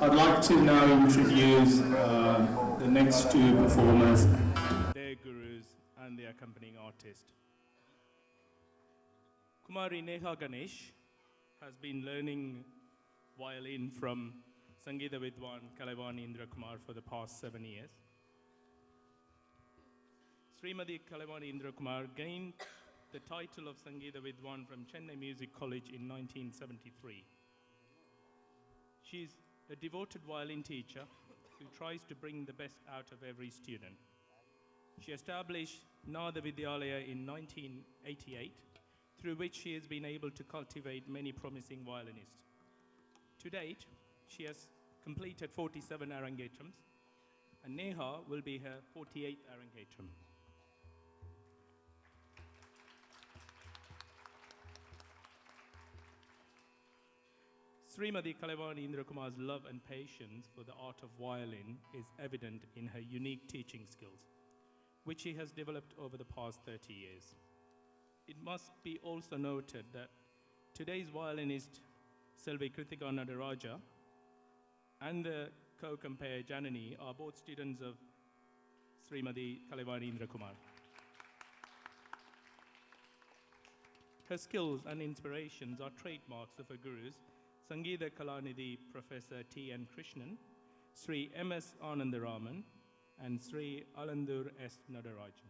I'd like to now introduce the next two performers. Their gurus and the accompanying artist. Kumari Nekha Ganesh has been learning violin from Sangeeta Vidwan Kalavani Indra Kumar for the past 7 years. Srimati Kalavani Indra Kumar gained the title of Sangeeta Vidwan from Chennai Music College in 1973. She's a devoted violin teacher who tries to bring the best out of every student. She established Nada Vidyalaya in 1988, through which she has been able to cultivate many promising violinists. To date, she has completed 47 Arangetrams, and Nekha will be her 48th Arangetram. Srimati Kalavani Indra Kumar's love and patience for the art of violin is evident in her unique teaching skills, which she has developed over the past 30 years. It must be also noted that today's violinist Selvi Kritika Nadaraja and the co-compare Janani are both students of Srimati Kalavani Indra Kumar. Her skills and inspirations are trademarks of her gurus, Sangeeta Kalanidhi Professor T.N. Krishnan, Sri M.S. Anandaraman, and Sri Alandur S. Nadarajan.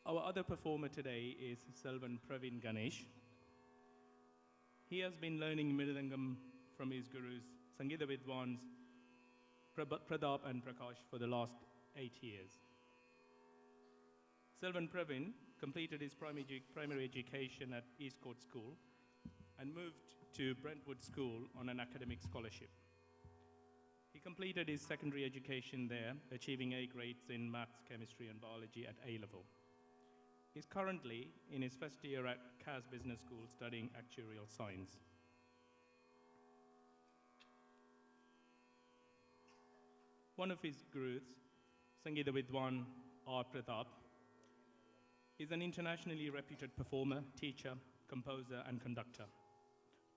Our other performer today is Selvan Piravin Ganesh. He has been learning Mirdangam from his gurus, Sangeeta Vidwans Pradap and Prakash, for the last 8 years. Selvan Piravin completed his primary education at Eastcourt School and moved to Brentwood School on an academic scholarship. He completed his secondary education there, achieving A grades in maths, chemistry, and biology at A level. He's currently in his first year at Cass Business School studying actuarial science. One of his gurus, Sangeeta Vidwan R. Pratap, is an internationally reputed performer, teacher, composer, and conductor.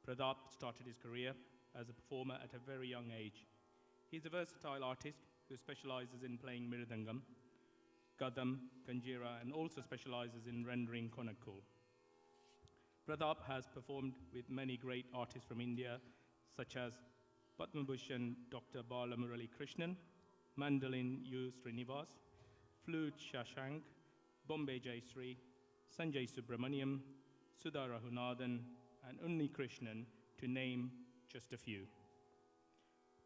Pratap started his career as a performer at a very young age. He's a versatile artist who specializes in playing Mirdangam, Gadam, Kanjira, and also specializes in rendering Konakul. Pratap has performed with many great artists from India, such as Padma Bhushan Dr. Bala Murali Krishnan, mandolin U. Srinivas, flute Shashank, Bombay Jaysri, Sanjay Subramaniam, Sudha Raghunathan, and Unni Krishnan, to name just a few.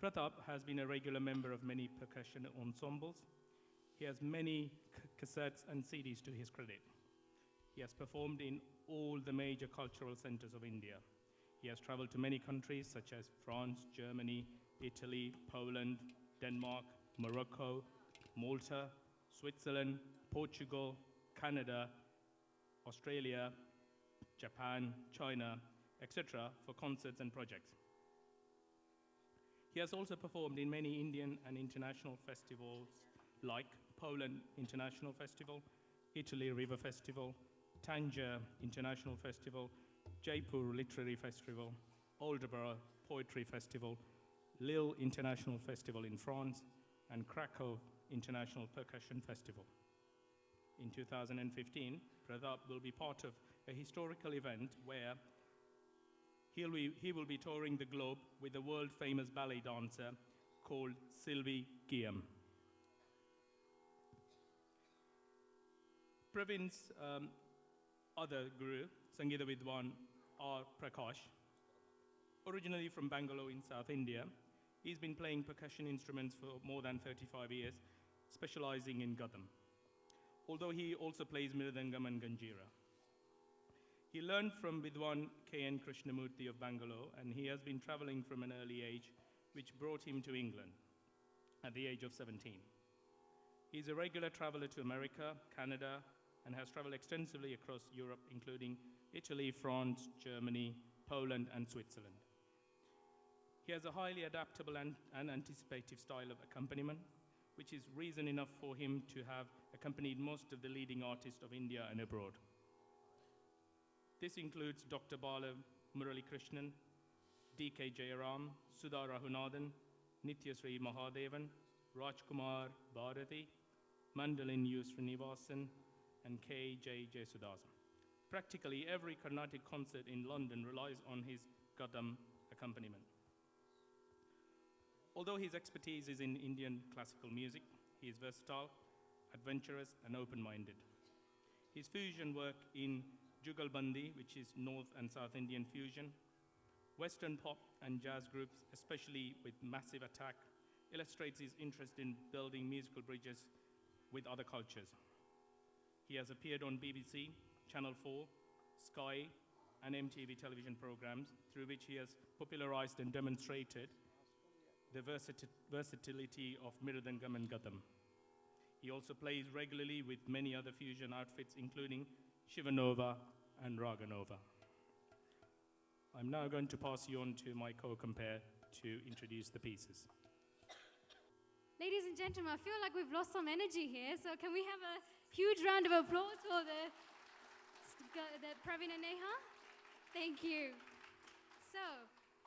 Pratap has been a regular member of many percussion ensembles. He has many cassettes and CDs to his credit. He has performed in all the major cultural centers of India. He has traveled to many countries such as France, Germany, Italy, Poland, Denmark, Morocco, Malta, Switzerland, Portugal, Canada, Australia, Japan, China, etc. for concerts and projects. He has also performed in many Indian and international festivals like Poland International Festival, Italy River Festival, Tangier International Festival, Jaipur Literary Festival, Aldeburgh Poetry Festival, Lille International Festival in France, and Krakow International Percussion Festival. In 2015, Pratap will be part of a historical event where he will be touring the globe with a world-famous ballet dancer called Sylvie Guillaume. Pravin's other guru, Sangeeta Vidwan R. Prakash, originally from Bangalore in South India, he's been playing percussion instruments for more than 35 years, specializing in Gadam, although he also plays Mirdangam and Ganjira. He learned from Vidwan K.N. Krishnamurthy of Bangalore, and he has been traveling from an early age, which brought him to England at the age of 17. He's a regular traveler to America, Canada, and has traveled extensively across Europe, including Italy, France, Germany, Poland, and Switzerland. He has a highly adaptable and anticipative style of accompaniment, which is reason enough for him to have accompanied most of the leading artists of India and abroad. This includes Dr. Bala Murali Krishnan, D.K. Jayaram, Sudha Rahunathan, Nityasri Mahadevan, Rajkumar Bharati, Mandalin U. Srinivasan, and K.J. Jesudasan. Practically every Carnatic concert in London relies on his Gadam accompaniment. Although his expertise is in Indian classical music, he is versatile, adventurous, and open-minded. His fusion work in Jugalbandi, which is North and South Indian fusion, Western pop and jazz groups, especially with Massive Attack, illustrates his interest in building musical bridges with other cultures. He has appeared on BBC, Channel 4, Sky, and MTV television programs, through which he has popularized and demonstrated the versatility of Mirdangam and Gadam. He also plays regularly with many other fusion outfits, including Shivanova and Raganova. I'm now going to pass you on to my co-compare to introduce the pieces. Ladies and gentlemen, I feel like we've lost some energy here, so can we have a huge round of applause for the Piravin and Nekha? Thank you. So,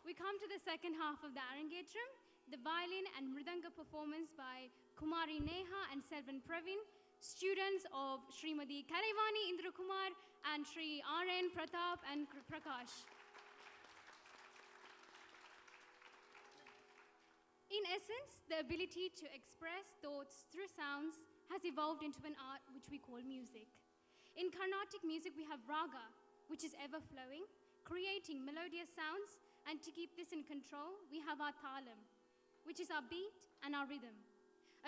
we come to the second half of the Arangetram, the violin and Mirdanga performance by Kumari Nekha and Selvan Piravin, students of Srimati Kalaivani Indrakumar and Sri R.N. Pratap and Prakash. In essence, the ability to express thoughts through sounds has evolved into an art which we call music. In Carnatic music, we have raga, which is ever-flowing, creating melodious sounds, and to keep this in control, we have our thalam, which is our beat and our rhythm.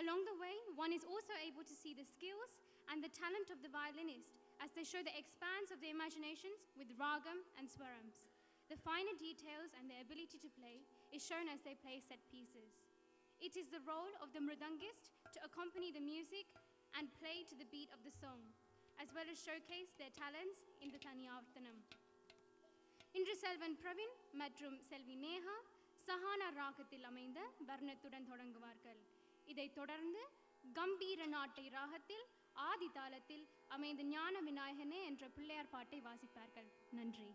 Along the way, one is also able to see the skills and the talent of the violinist as they show the expanse of their imaginations with ragam and swarams. The finer details and their ability to play is shown as they play set pieces. It is the role of the mridangist to accompany the music and play to the beat of the song, as well as showcase their talents in the Taniyavartanam. இன்று செல்வன் பிரவீன் மற்றும் செல்வி நேஹா சஹானா ராகத்தில் அமைந்த வர்ணத்துடன் தொடங்குவார்கள். இதைத் தொடர்ந்து கம்பீர நாட்டை ராகத்தில் ஆதி தாளத்தில் அமைந்த ஞான விநாயகனே என்ற பிள்ளையார் பாட்டை வாசிப்பார்கள். நன்றி.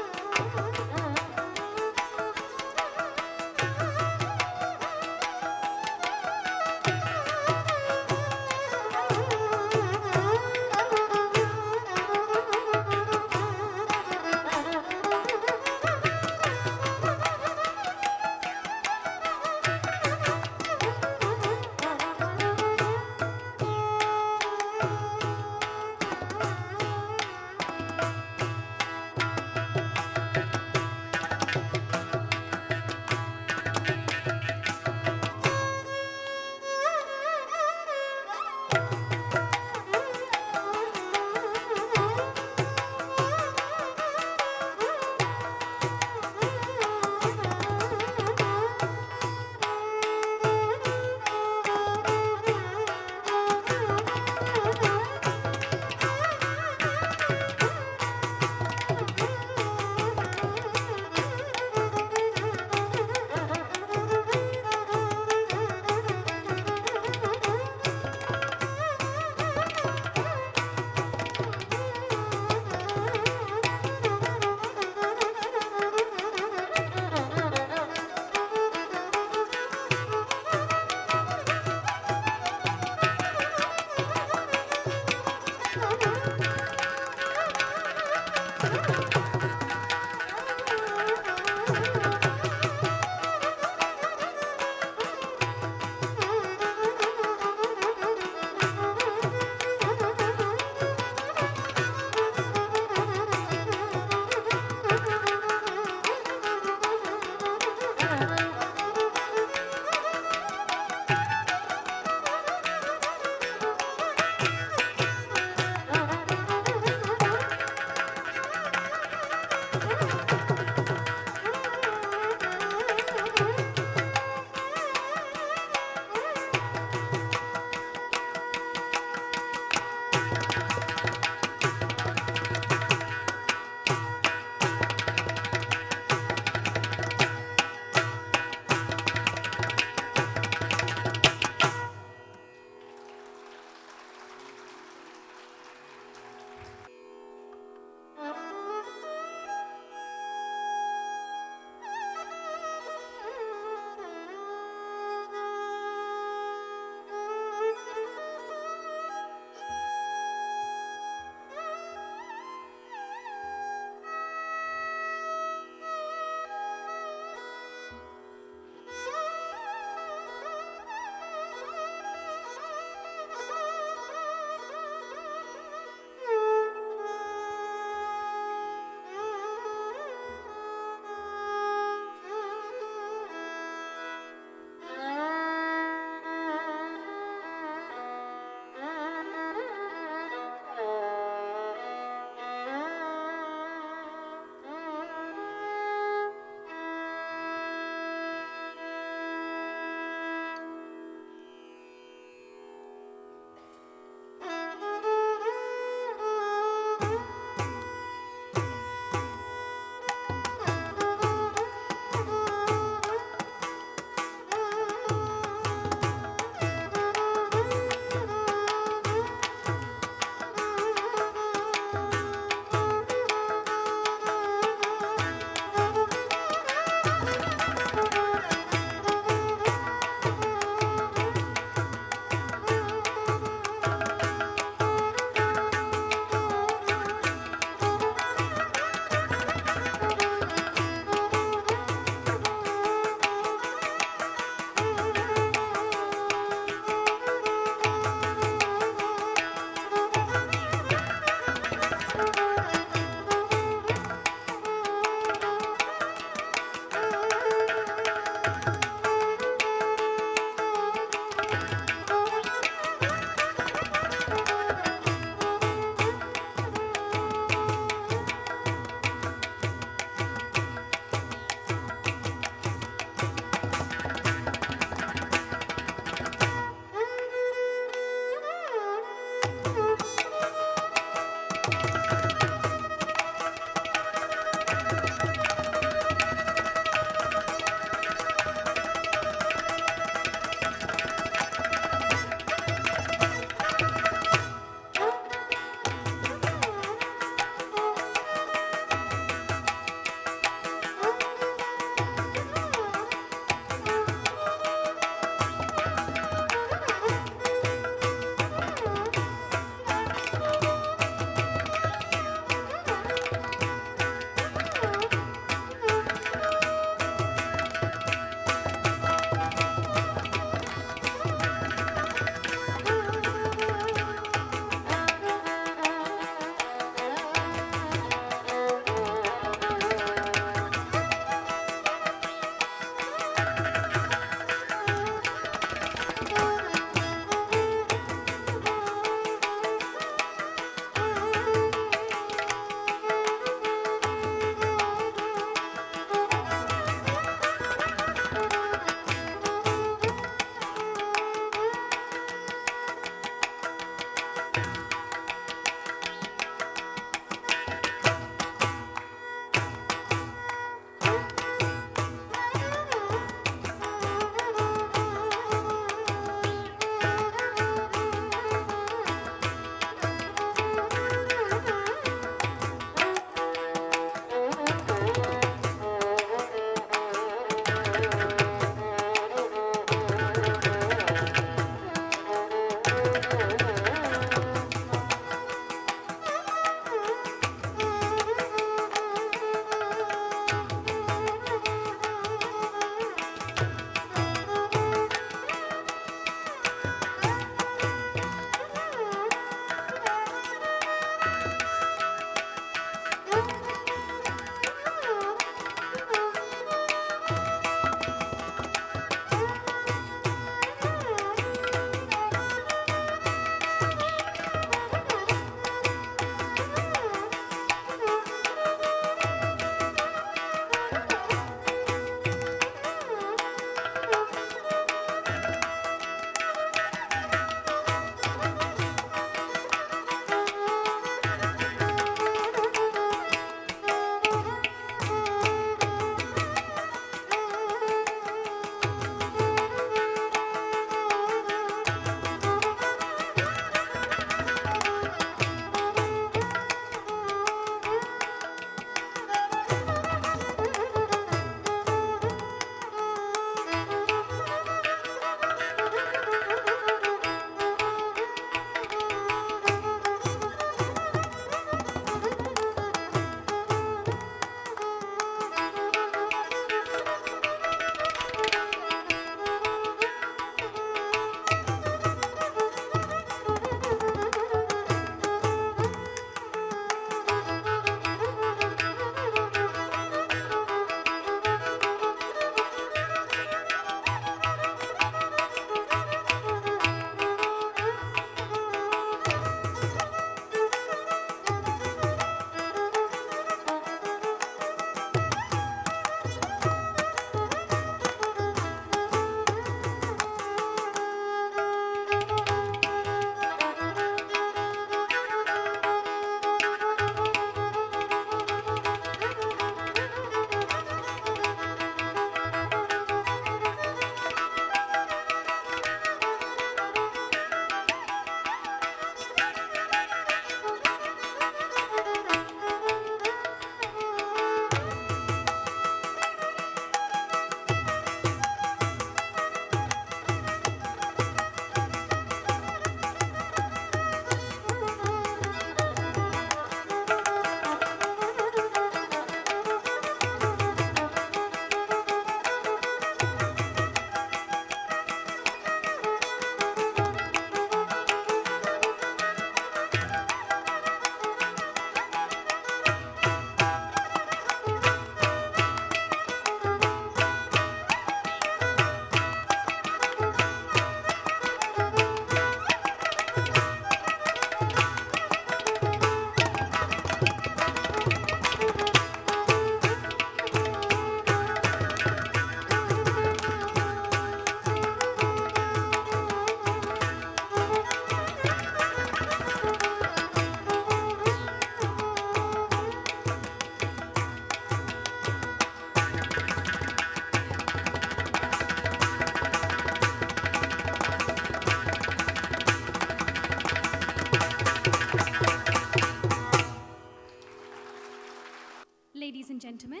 ladies and gentlemen,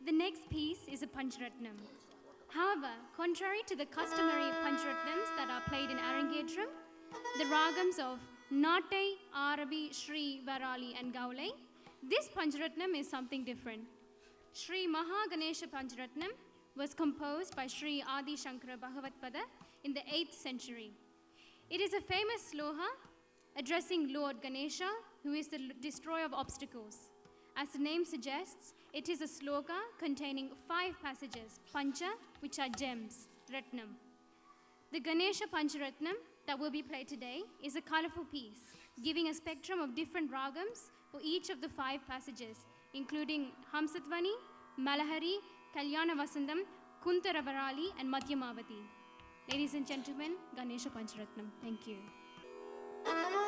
the next piece is a Pancharatnam. However, contrary to the customary Pancharatnams that are played in Arangetram, the ragams of Nattai, Arabi, Shri, Varali and Gaulai, this Pancharatnam is something different. Shri Mahaganesha Pancharatnam was composed by Shri Adi Shankara Bhagavatpada in the 8th century. It is a famous sloha addressing Lord Ganesha, who is the destroyer of obstacles. As the name suggests, it is a sloka containing 5 passages, Pancha, which are gems, Ratnam. The Ganesha Pancharatnam that will be played today is a colorful piece, giving a spectrum of different ragams for each of the 5 passages, including Hamsatvani, Malahari, Kalyana Vasandam, Kuntaravarali, and Madhyamavati. Ladies and gentlemen, Ganesha Pancharatnam. Thank you. Thank you.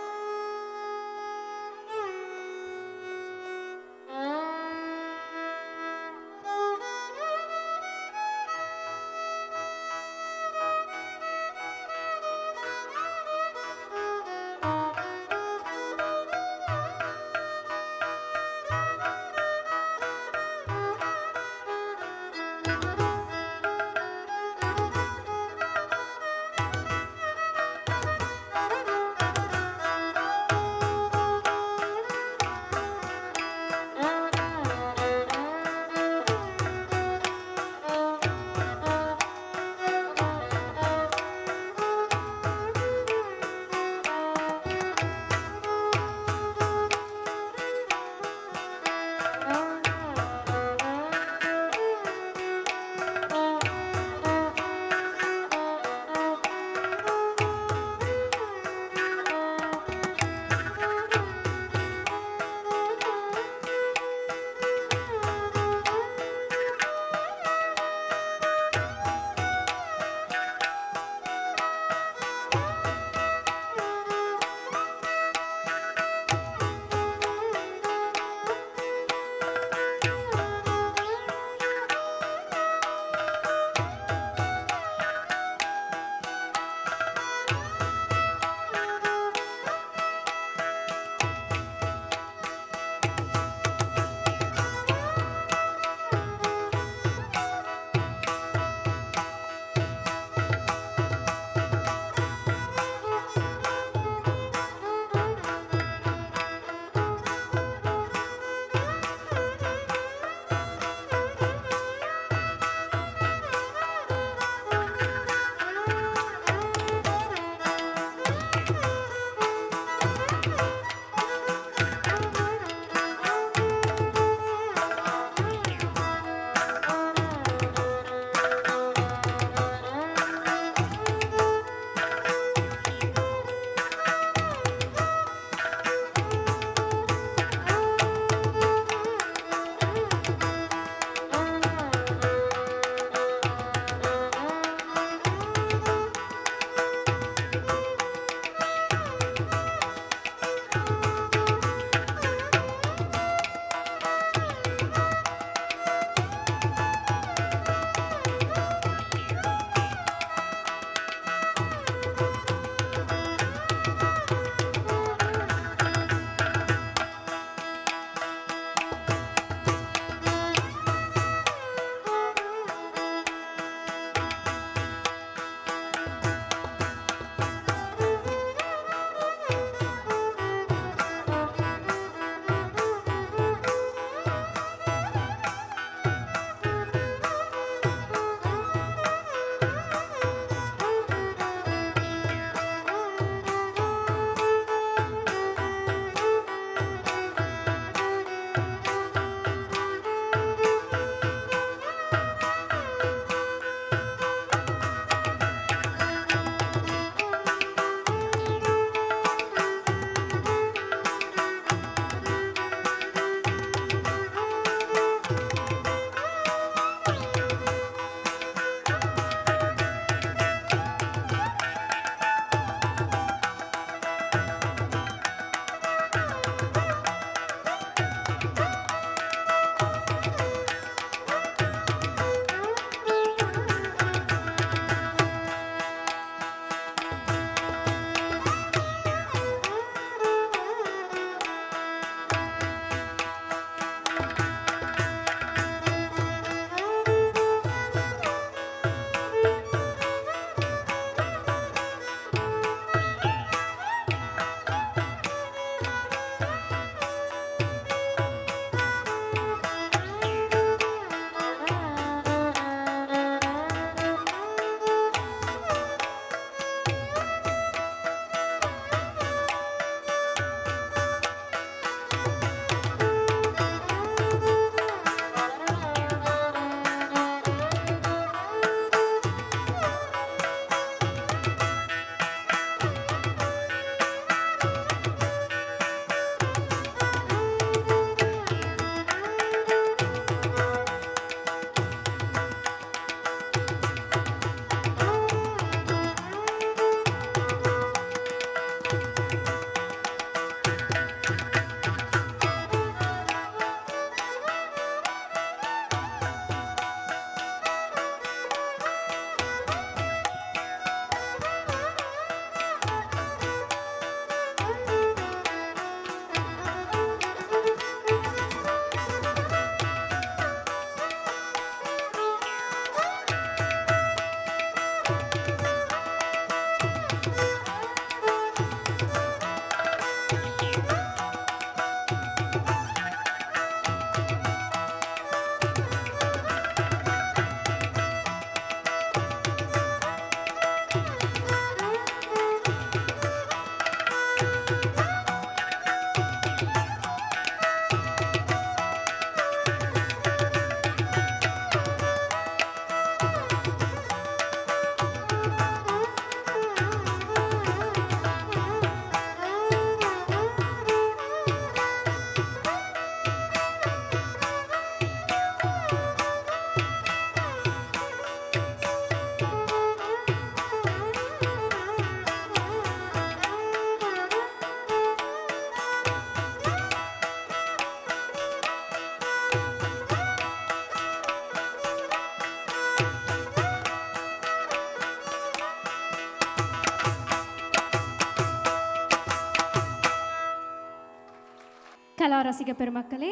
கலா ரசிக பெருமக்களே,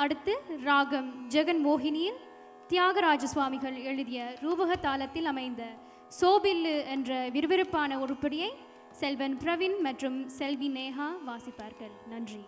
அடுத்து ராகம் ஜெகன் மோகினியில் தியாகராஜ சுவாமிகள் எழுதிய ரூபக தாளத்தில் அமைந்த சோபில்லு என்ற விறுவிறுப்பான உருப்படியை செல்வன் பிரவின் மற்றும் செல்வி நேஹா வாசிப்பார்கள். நன்றி.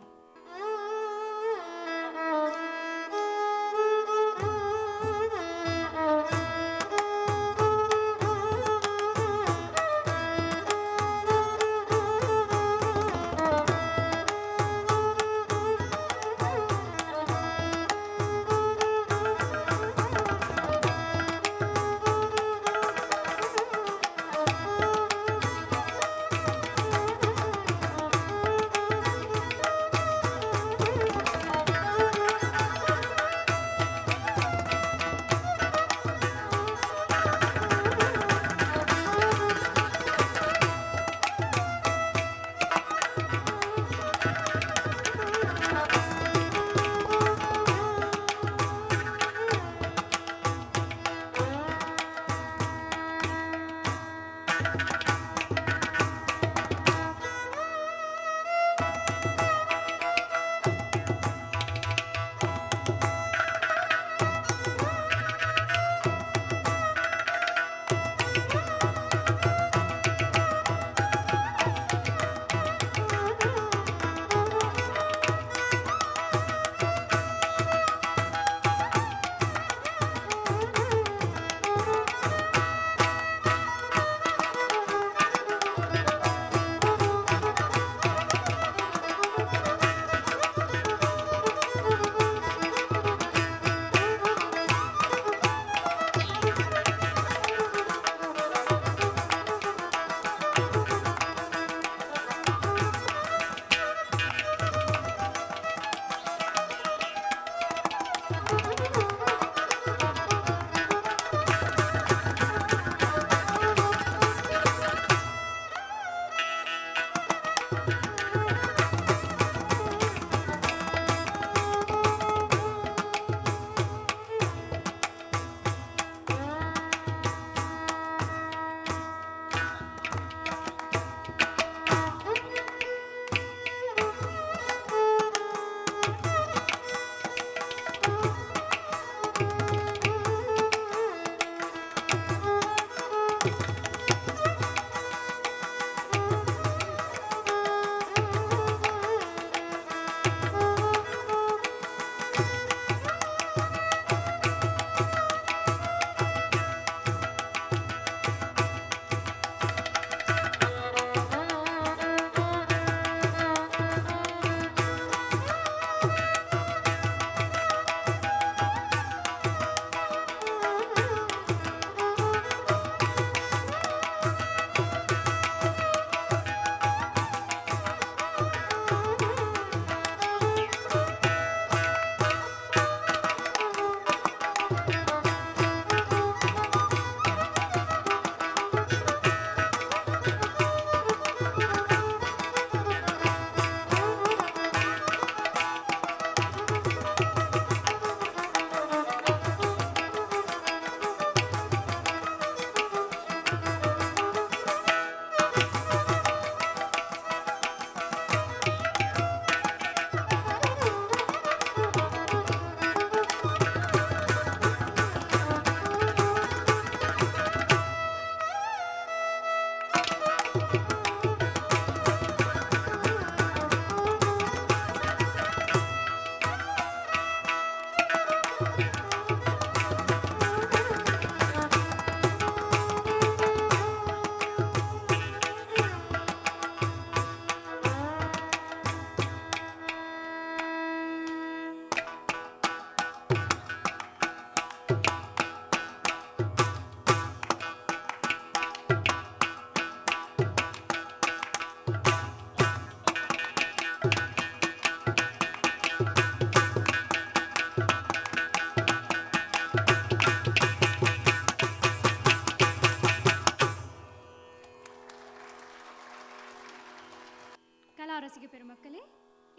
ரசிக பெருமக்களே,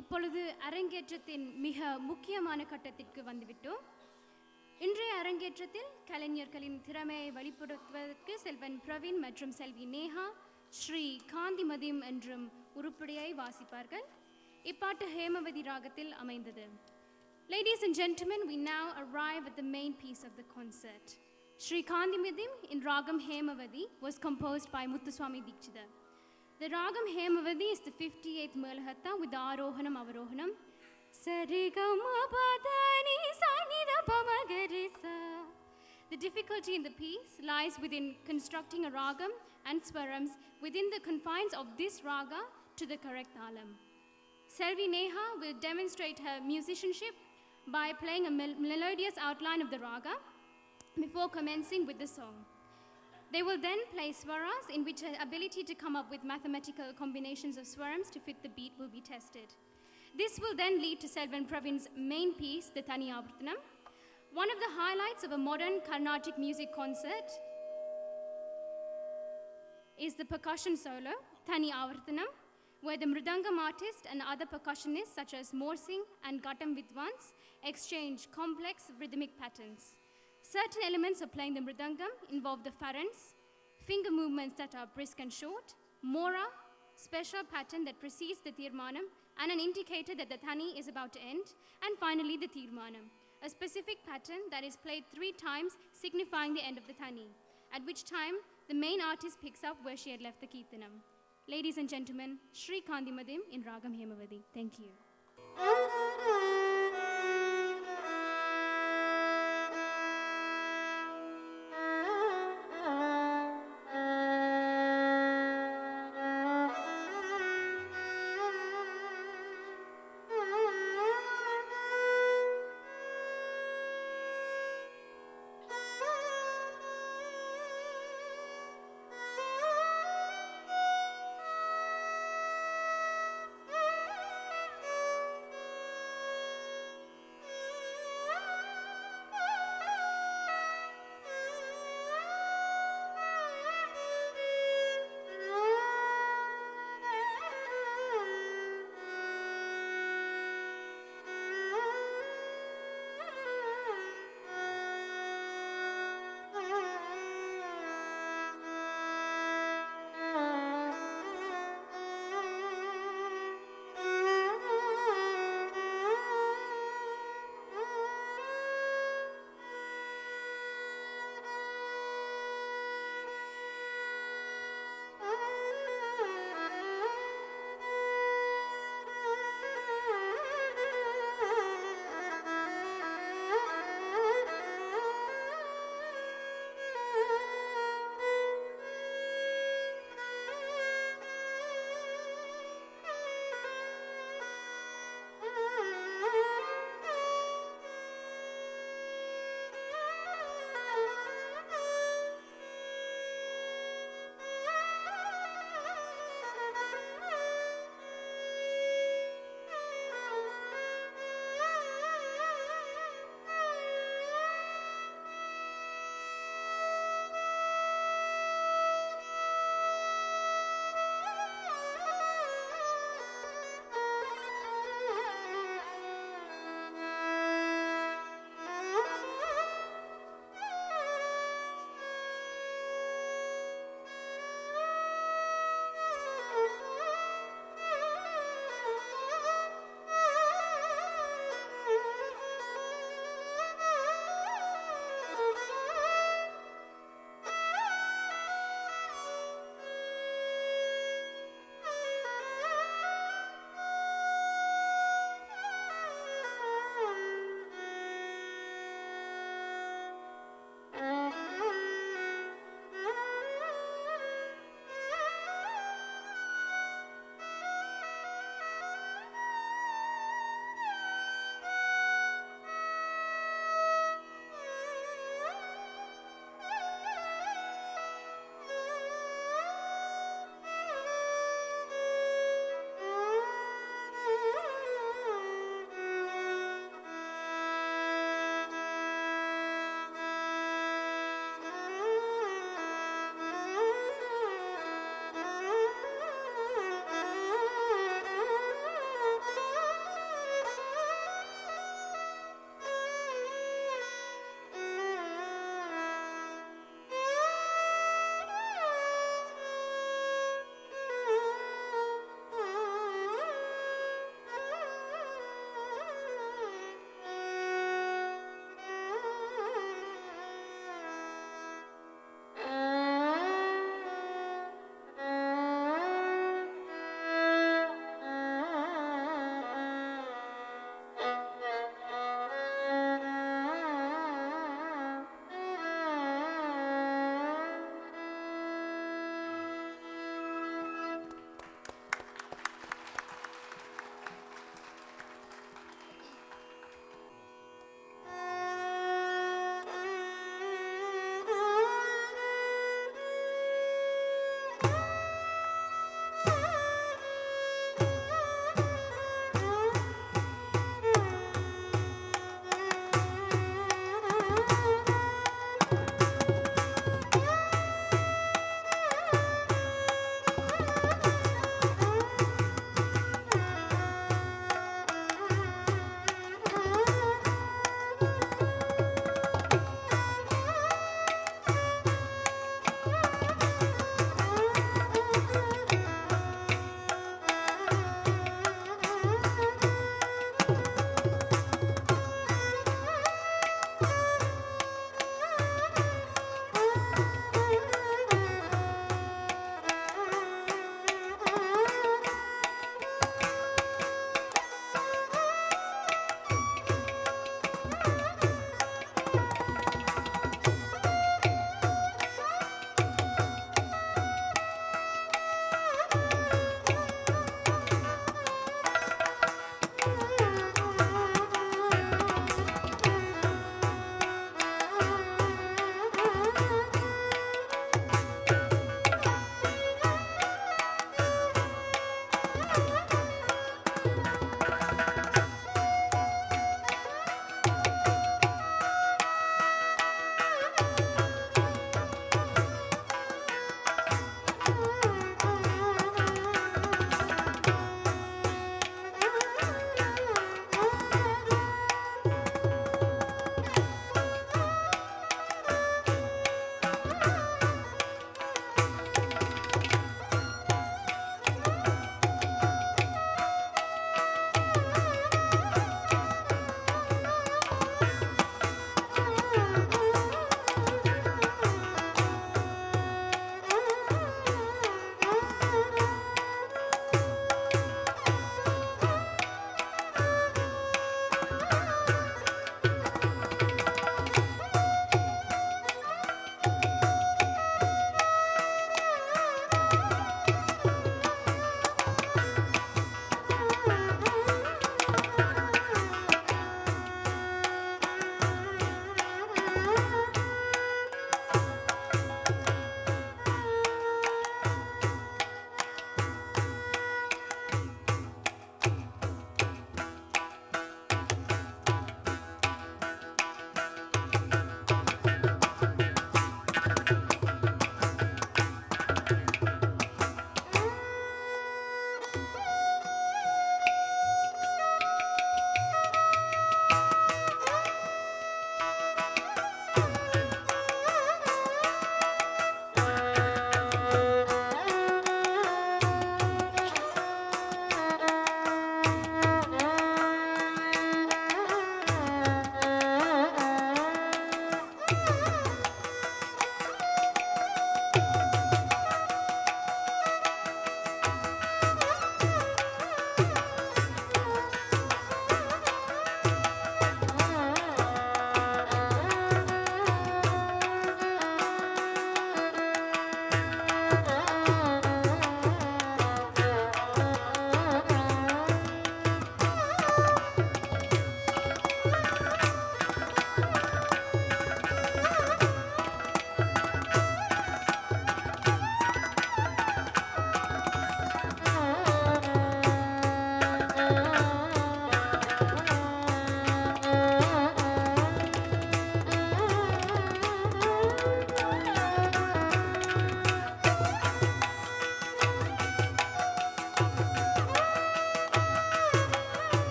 இப்பொழுது அரங்கேற்றத்தின் மிக முக்கியமான கட்டத்திற்கு வந்துவிட்டோம். இன்றைய அரங்கேற்றத்தில் கலைஞர்களின் திறமையை வெளிப்படுத்துவதற்கு செல்வன் பிரவின் மற்றும் செல்வி நேஹா ஸ்ரீ காந்திமதியம் என்றும் உருப்படியை வாசிப்பார்கள். இப்பாட்டு ஹேமவதி ராகத்தில் அமைந்தது. Ladies and gentlemen, we now arrive at the main piece of the concert. Sri Kandimadim in Ragam Hemavadi was composed by Muthuswami Dikshita. The Ragam Hemavadi is the 58th Merlahatta with the Arohanam Avarohanam. Sarigamapadani sanida pamagarisa. The difficulty in the piece lies within constructing a ragam and swarams within the confines of this raga to the correct talam. Selvi Nekha will demonstrate her musicianship by playing a melodious outline of the raga before commencing with the song. They will then play swaras in which her ability to come up with mathematical combinations of swarams to fit the beat will be tested. This will then lead to Selvan Pravin's main piece, the Thani Avartanam. One of the highlights of a modern Carnatic music concert is the percussion solo, Thani Avartanam, where the Mirdangam artist and other percussionists such as Morsing and Ghattam Vidwans exchange complex rhythmic patterns. Certain elements of playing the Mirdangam involve the farans, finger movements that are brisk and short, mora, special pattern that precedes the tirmanam, and an indicator that the thani is about to end, and finally the tirmanam, a specific pattern that is played 3 times signifying the end of the thani, at which time the main artist picks up where she had left the kirtanam. Ladies and gentlemen, Sri Kandimadim in Ragam Hemavadi. Thank you.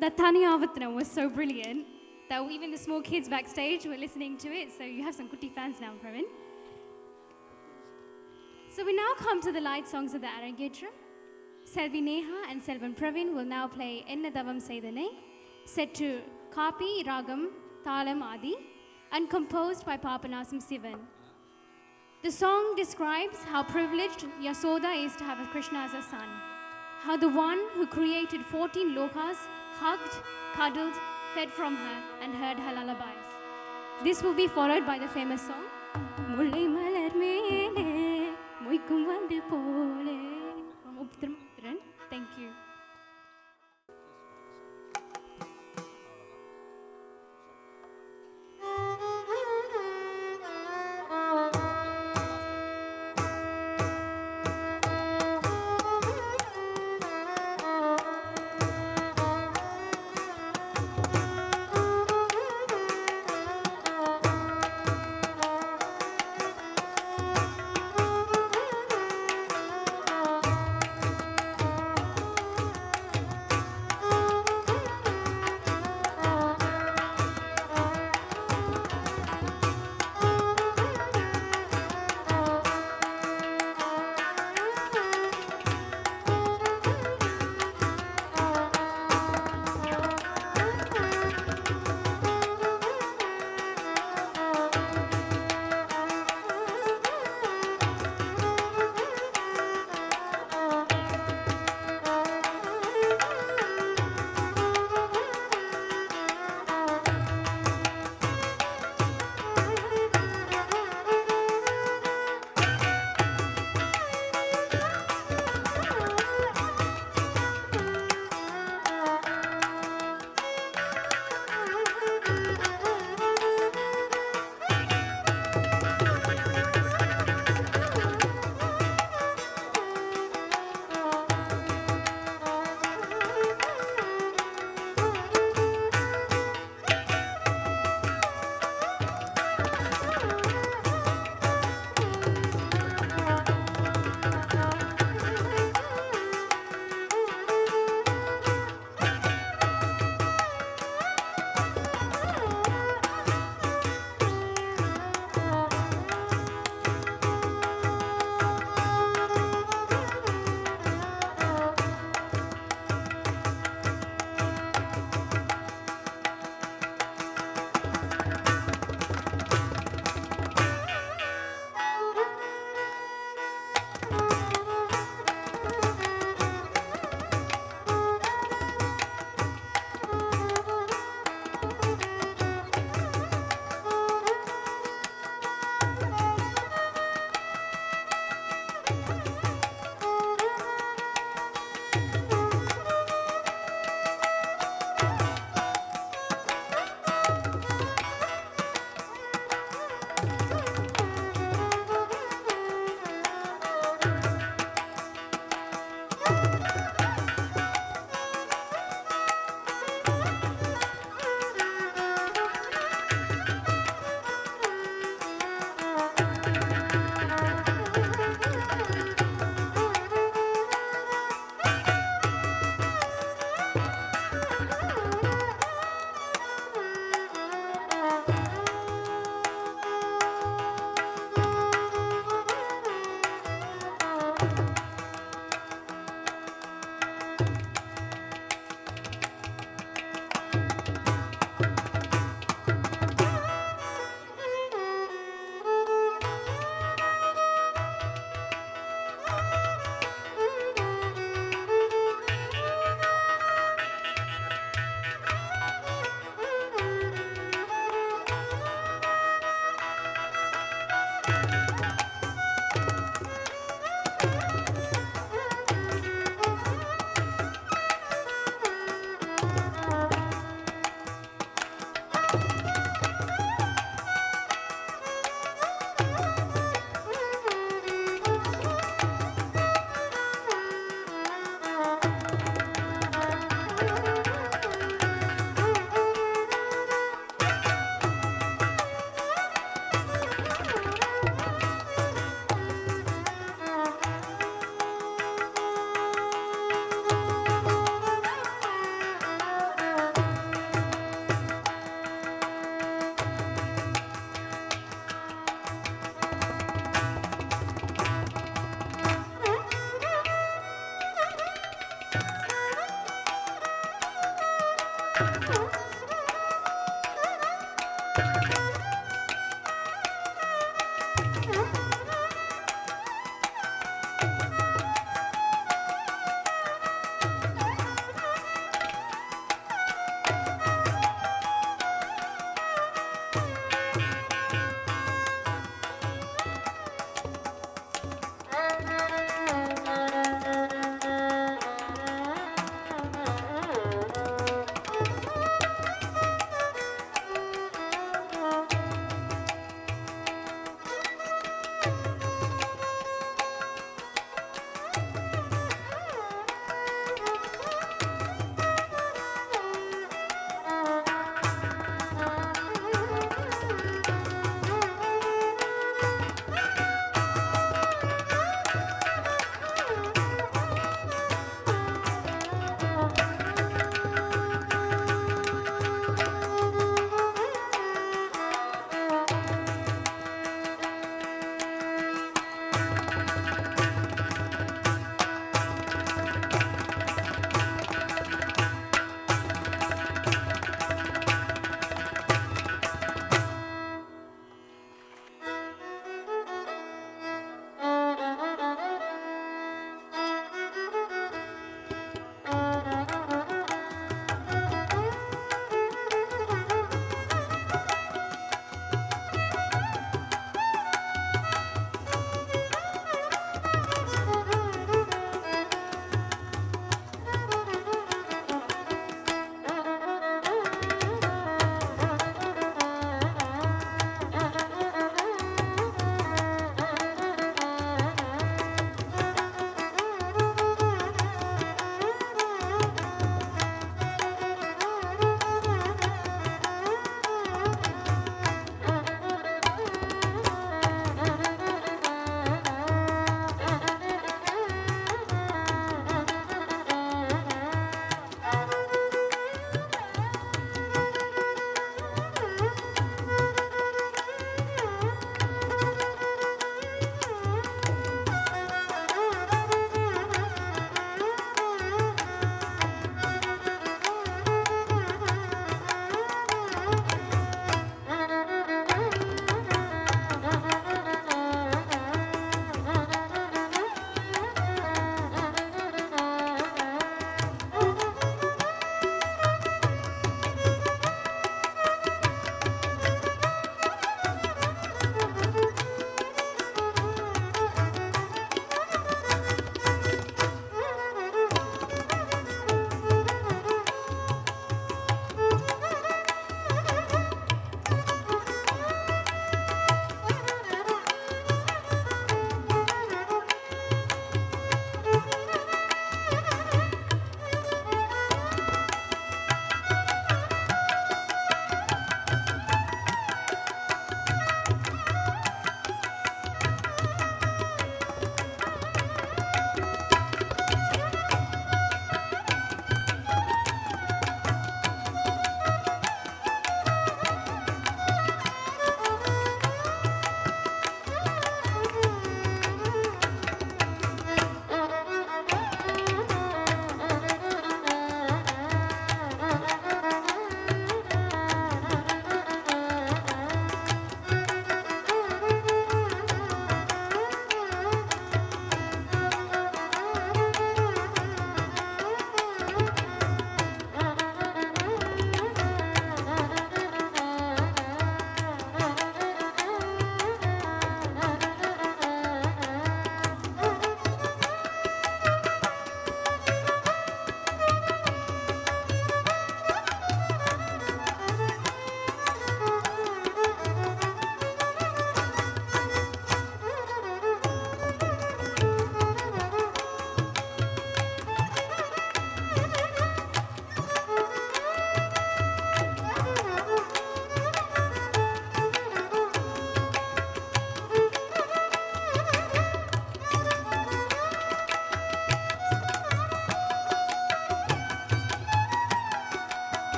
That Taniyavatnam was so brilliant that even the small kids backstage were listening to it, so you have some Kuti fans now, Pravin. So we now come to the light songs of the Arangetram. Selvi Nekha and Selvan Piravin will now play Enna Davam Seidane, set to Kapi, Ragam, Thalam Adi, and composed by Papanasam Sivan. The song describes how privileged Yasoda is to have a Krishna as a son, how the one who created 14 lokas hugged, cuddled, fed from her, and heard her lullabies. This will be followed by the famous song, Mullai Malar Mele, Moikum Vandu Pole, from Uppithiran. Thank you.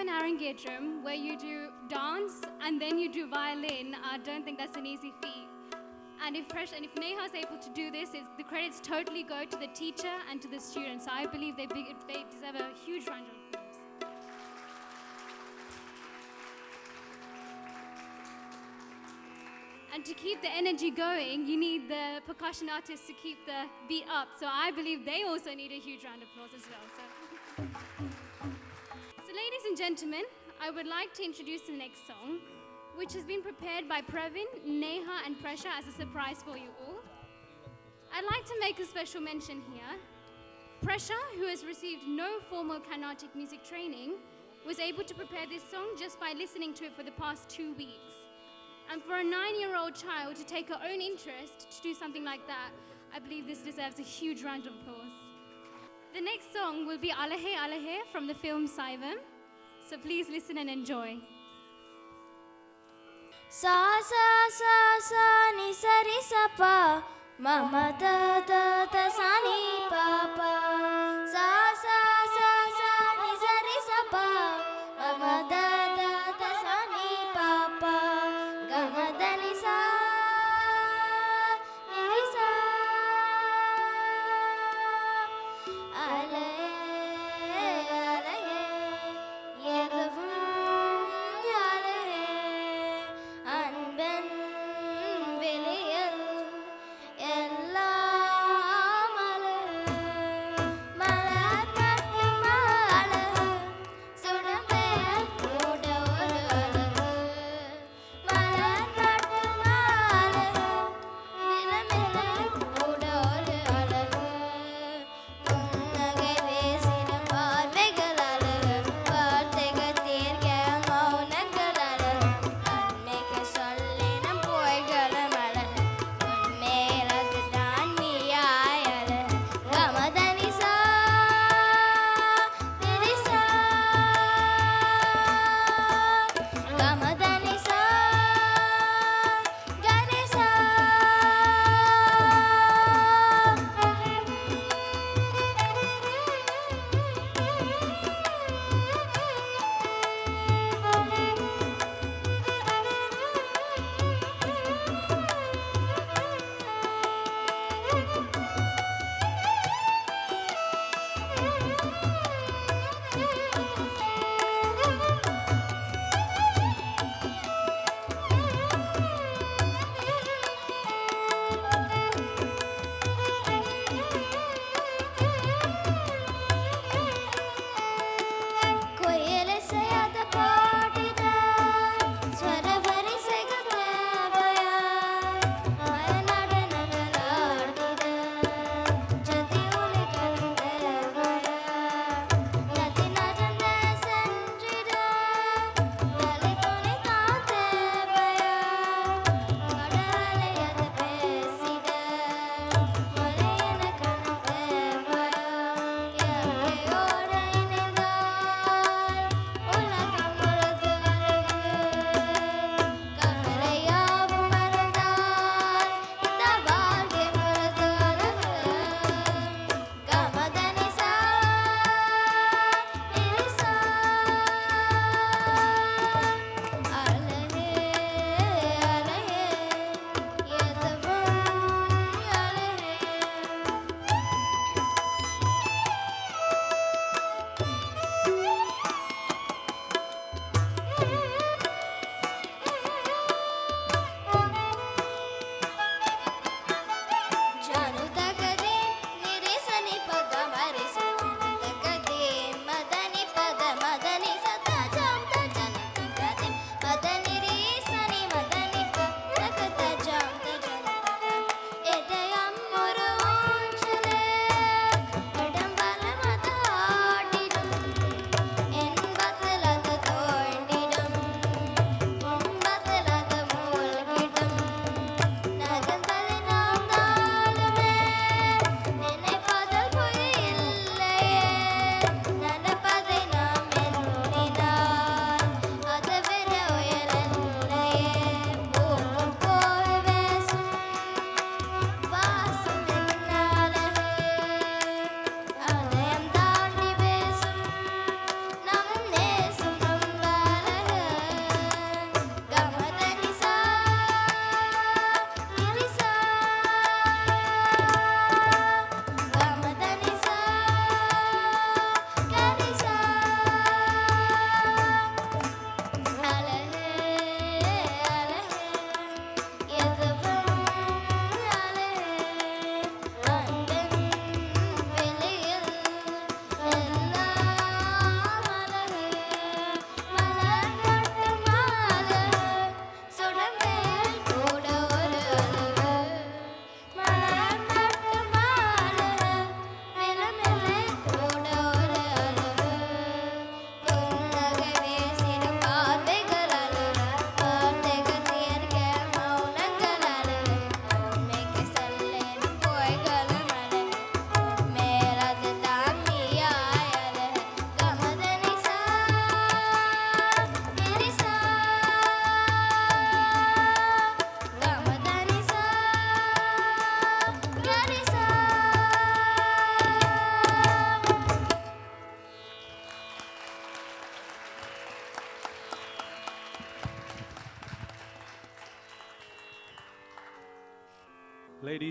an Arangetram where you do dance and then you do violin, I don't think that's an easy feat. And if Nekha is able to do this, the credits totally go to the teacher and to the students. So I believe they deserve a huge round of applause. And to keep the energy going, you need the percussion artists to keep the beat up. So I believe they also need a huge round of applause as well. So ladies and gentlemen, I would like to introduce the next song, which has been prepared by Piravin, Nekha and Pressure as a surprise for you all. I'd like to make a special mention here. Pressure, who has received no formal Carnatic music training, was able to prepare this song just by listening to it for the past 2 weeks. And for a 9-year-old child to take her own interest to do something like that, I believe this deserves a huge round of applause. The next song will be Alahe Alahe from the film Saivam. So please listen and enjoy. Sa sa sa sa ni sa ri sa pa ma ma da da da sa ni pa pa. Sa sa sa sa ni sa ri sa pa ma ma da da da sa ni pa pa. Ga ma da ni sa ni ri sa. Ale ale yegavum அன்பன் வெளியல் எல்லா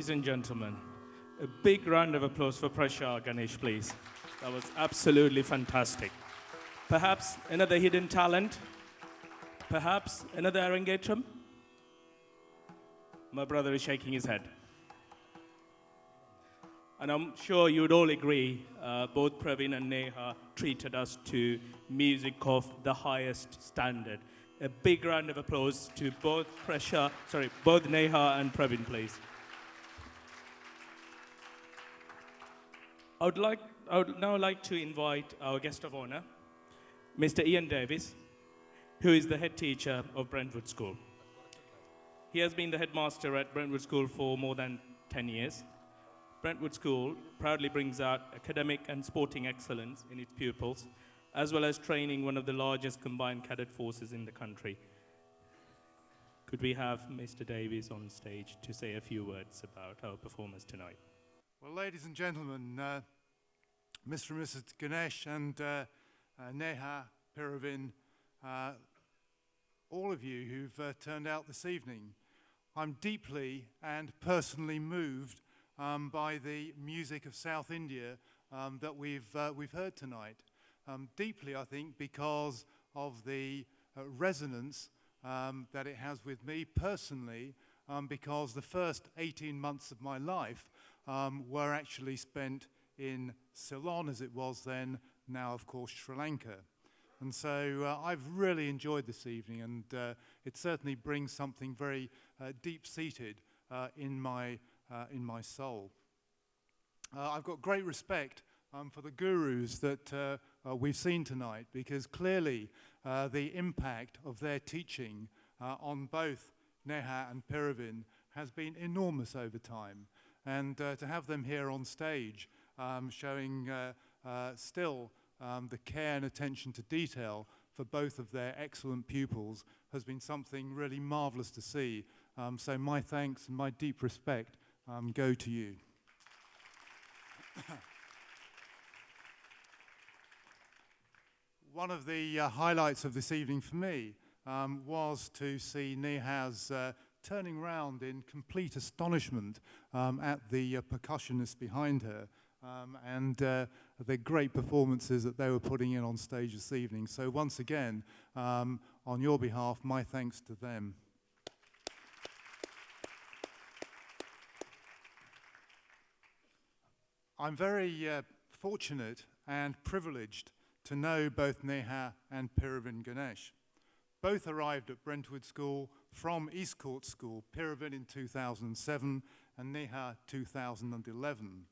Ladies and gentlemen, a big round of applause for Prasha Ganesh, please. That was absolutely fantastic. Perhaps another hidden talent? Perhaps another Arangetram? My brother is shaking his head. And I'm sure you would all agree, both Piravin and Nekha treated us to music of the highest standard. A big round of applause to both Nekha and Piravin, please. I would now like to invite our guest of honor, Mr. Ian Davis, who is the head teacher of Brentwood School. He has been the headmaster at Brentwood School for more than 10 years. Brentwood School proudly brings out academic and sporting excellence in its pupils, as well as training one of the largest combined cadet forces in the country. Could we have Mr. Davies on stage to say a few words about our performance tonight? Well, ladies and gentlemen, Mr. and Mrs. Ganesh and Nekha, Piravin, all of you who've turned out this evening, I'm deeply and personally moved by the music of South India that we've heard tonight. Deeply, I think, because of the resonance that it has with me personally, because the first 18 months of my life were actually spent in Ceylon, as it was then, now of course Sri Lanka. And so I've really enjoyed this evening, and it certainly brings something very deep-seated in my soul. I've got great respect for the gurus that we've seen tonight, because clearly the impact of their teaching on both Nekha and Piravin has been enormous over time. And to have them here on stage showing still the care and attention to detail for both of their excellent pupils has been something really marvelous to see. So my thanks and my deep respect go to you. One of the highlights of this evening for me was to see Nekha's turning round in complete astonishment at the percussionists behind her and the great performances that they were putting in on stage this evening. So once again, on your behalf, my thanks to them. I'm very fortunate and privileged to know both Nekha and Piravin Ganesh. Both arrived at Brentwood School from East Court School, Piravin in 2007 and Nekha 2011.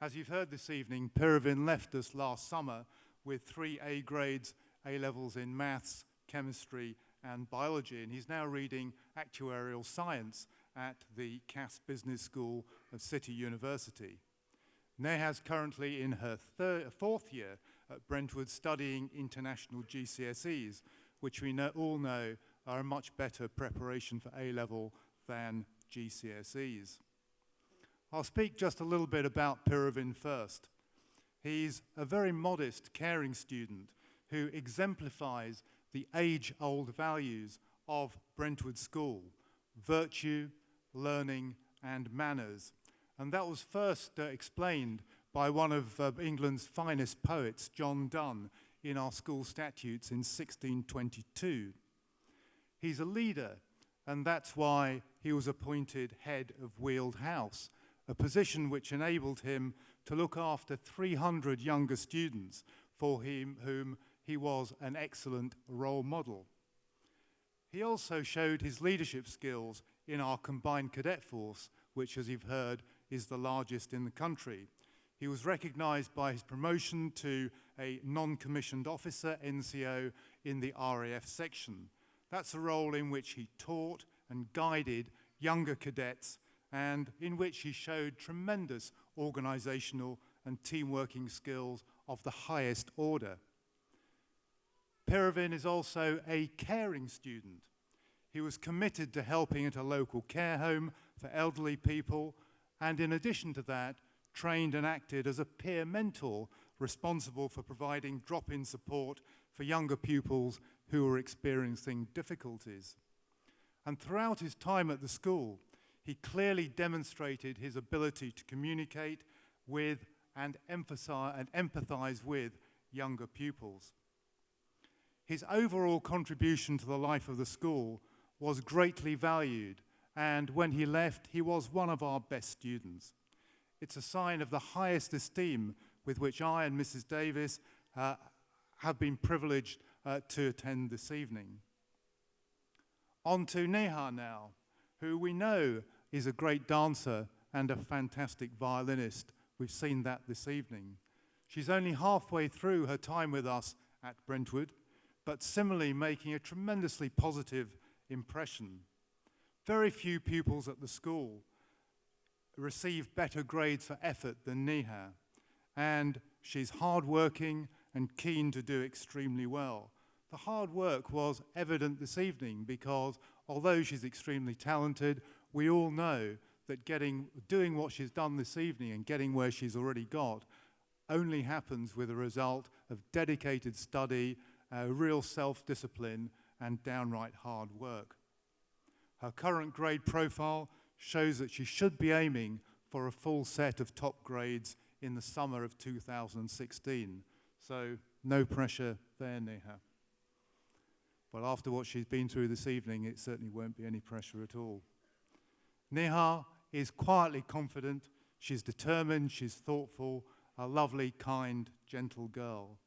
As you've heard this evening, Piravin left us last summer with 3 A grades, A-levels in maths, chemistry and biology, and he's now reading actuarial science at the Cass Business School of City University. Nekha's currently in her 4th year at Brentwood studying international GCSEs, which we all know are a much better preparation for A-level than GCSEs. I'll speak just a little bit about Piravin first. He's a very modest, caring student who exemplifies the age-old values of Brentwood School: virtue, learning, and manners. And that was first explained by one of England's finest poets, John Donne, in our school statutes in 1622. He's a leader, and that's why he was appointed head of Weald House, a position which enabled him to look after 300 younger students for whom he was an excellent role model. He also showed his leadership skills in our combined cadet force, which, as you've heard, is the largest in the country. He was recognized by his promotion to a non-commissioned officer, NCO, in the RAF section. That's a role in which he taught and guided younger cadets, and in which he showed tremendous organizational and team-working skills of the highest order. Piravin is also a caring student. He was committed to helping at a local care home for elderly people, and in addition to that, trained and acted as a peer mentor responsible for providing drop-in support for younger pupils who were experiencing difficulties. And throughout his time at the school, He clearly demonstrated his ability to communicate with and empathize with younger pupils. His overall contribution to the life of the school was greatly valued, and when he left, he was one of our best students. It's a sign of the highest esteem with which I and Mrs. Davis have been privileged to attend this evening. On to Nekha now, who we know is a great dancer and a fantastic violinist. We've seen that this evening. She's only halfway through her time with us at Brentwood, but similarly making a tremendously positive impression. Very few pupils at the school receive better grades for effort than Nekha, and she's hardworking and keen to do extremely well. The hard work was evident this evening because although she's extremely talented, we all know that doing what she's done this evening and getting where she's already got only happens with a result of dedicated study, real self-discipline, and downright hard work. Her current grade profile shows that she should be aiming for a full set of top grades in the summer of 2016. So no pressure there, Nekha. But after what she's been through this evening, it certainly won't be any pressure at all. Nekha is quietly confident, she's determined, she's thoughtful, a lovely, kind, gentle girl.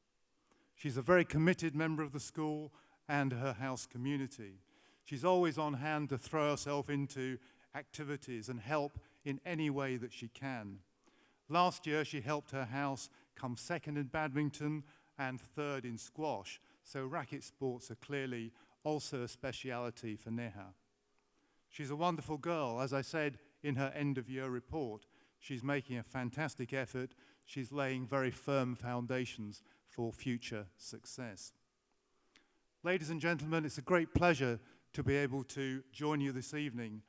She's a very committed member of the school and her house community. She's always on hand to throw herself into activities and help in any way that she can. Last year, she helped her house come second in badminton and third in squash, so racket sports are clearly also a speciality for Nekha. She's a wonderful girl. As I said in her end-of-year report, she's making a fantastic effort. She's laying very firm foundations for future success. Ladies and gentlemen, it's a great pleasure to be able to join you this evening.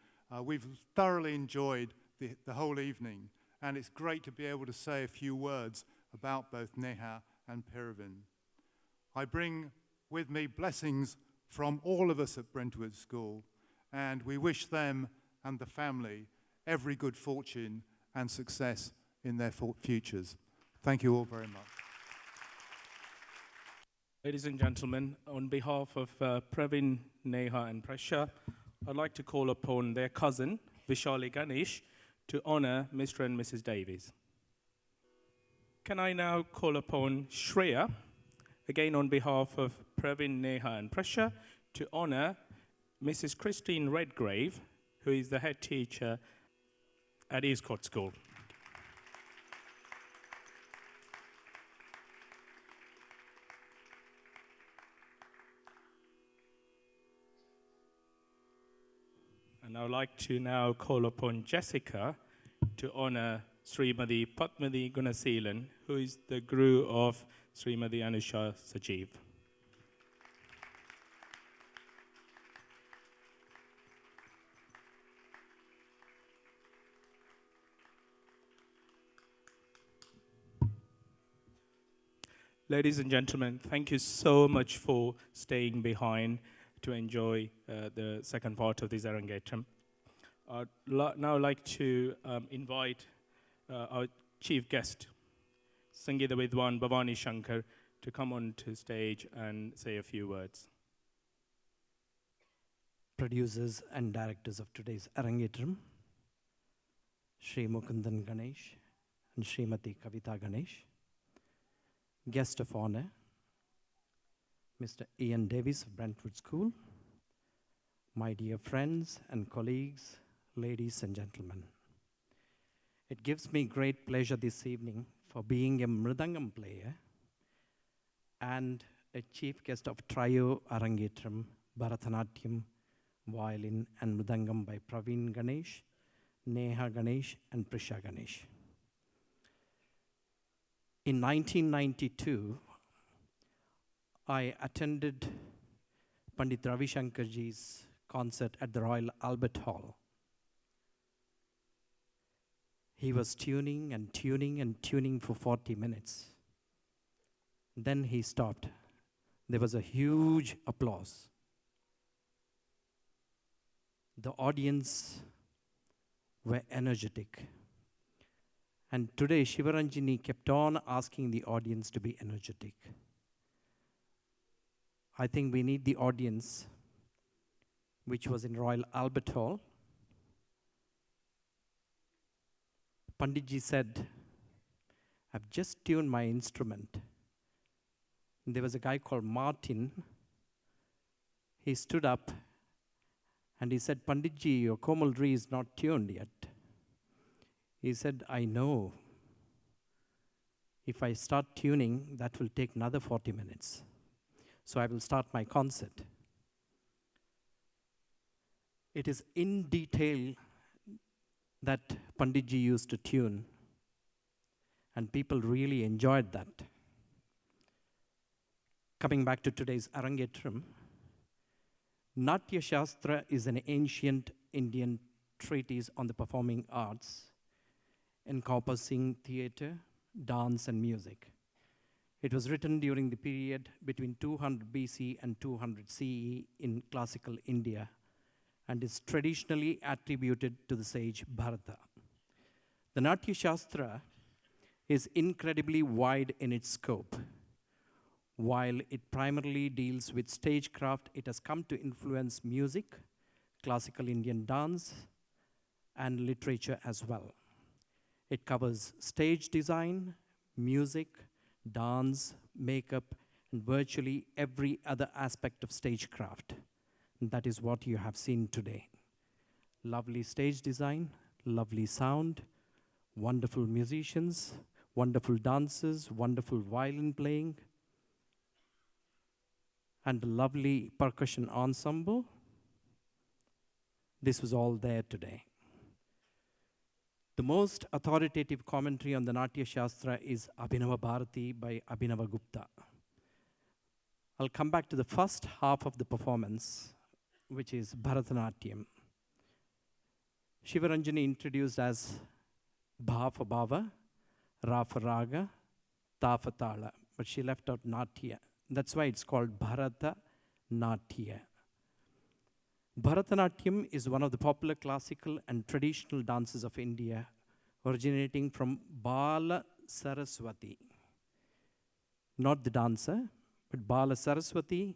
We've thoroughly enjoyed the whole evening, and it's great to be able to say a few words about both Nekha and Piravin. I bring with me blessings from all of us at Brentwood School, and we wish them and the family every good fortune and success in their futures. Thank you all very much. Ladies and gentlemen, on behalf of Piravin, Nekha and Prasha, I'd like to call upon their cousin, Vishali Ganesh, to honor Mr. and Mrs. Davies. Can I now call upon Shreya, again on behalf of Piravin, Nekha and Prasha, to honor Mrs. Christine Redgrave, who is the head teacher at Eastcourt School. And I would like to now call upon Jessica to honor Srimati Padmati Gunaseelan, who is the guru of Srimati Anusha Sajeev. Ladies and gentlemen, thank you so much for staying behind to enjoy the second part of this Arangetram. I'd now like to invite our chief guest, Sangeeta Vidwan Bhavani Shankar, to come on to stage and say a few words. Producers and directors of today's Arangetram, Sri Mukundan Ganesh and Srimati Kavita Ganesh. Guest of honor, Mr. Ian Davis of Brentwood School, my dear friends and colleagues, ladies and gentlemen. It gives me great pleasure this evening for being a Mirdangam player and a chief guest of Trio Arangetram, Bharatanatyam, Violin and Mirdangam by Piravin Ganesh, Nekha Ganesh and Prasha Ganesh. In 1992, I attended Pandit Ravi Shankarji's concert at the Royal Albert Hall. He was tuning and tuning and tuning for 40 minutes. Then he stopped. There was a huge applause. The audience were energetic. And today, Shivaranjani kept on asking the audience to be energetic. I think we need the audience, which was in Royal Albert Hall. Panditji said, I've just tuned my instrument. And there was a guy called Martin. He stood up and he said, Panditji, your Komalri is not tuned yet. He said, I know. If I start tuning, that will take another 40 minutes. So I will start my concert. It is in detail that Panditji used to tune, and people really enjoyed that. Coming back to today's Arangetram, Natya Shastra is an ancient Indian treatise on the performing arts, encompassing theatre, dance, and music. It was written during the period between 200 BC and 200 CE in classical India, and is traditionally attributed to the sage Bharata. The Natya Shastra is incredibly wide in its scope. While it primarily deals with stagecraft, it has come to influence music, classical Indian dance, and literature as well. It covers stage design, music, dance, makeup, and virtually every other aspect of stagecraft. And that is what you have seen today. Lovely stage design, lovely sound, wonderful musicians, wonderful dancers, wonderful violin playing, and a lovely percussion ensemble. This was all there today. The most authoritative commentary on the Natya Shastra is Abhinava Bharati by Abhinava Gupta. I'll come back to the first half of the performance, which is Bharatanatyam. Shivaranjani introduced as Bha for Bhava, Ra for Raga, Ta for Tala, but she left out Natya. That's why it's called Bharata Natya. Bharatanatyam is one of the popular classical and traditional dances of India, originating from Bala Saraswati. Not the dancer, but Bala Saraswati,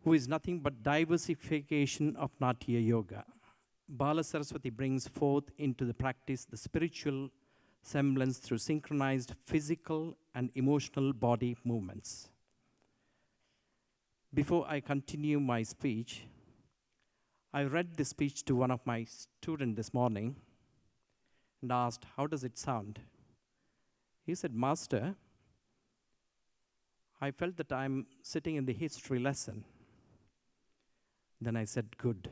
who is nothing but diversification of Natya Yoga. Bala Saraswati brings forth into the practice the spiritual semblance through synchronized physical and emotional body movements. Before I continue my speech, I read this speech to one of my students this morning and asked, how does it sound? He said, Master, I felt that I'm sitting in the history lesson. Then I said, good.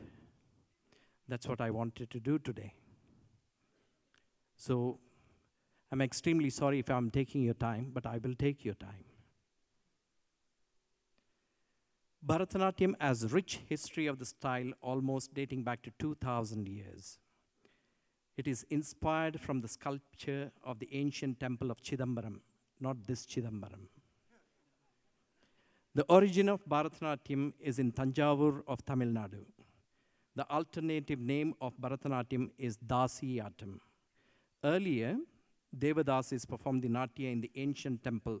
That's what I wanted to do today. So I'm extremely sorry if I'm taking your time, but I will take your time. Bharatanatyam has rich history of the style almost dating back to 2,000 years. It is inspired from the sculpture of the ancient temple of Chidambaram, not this Chidambaram. The origin of Bharatanatyam is in Tanjavur of Tamil Nadu. The alternative name of Bharatanatyam is Dasiyatam. Earlier, Devadasis performed the Natya in the ancient temple.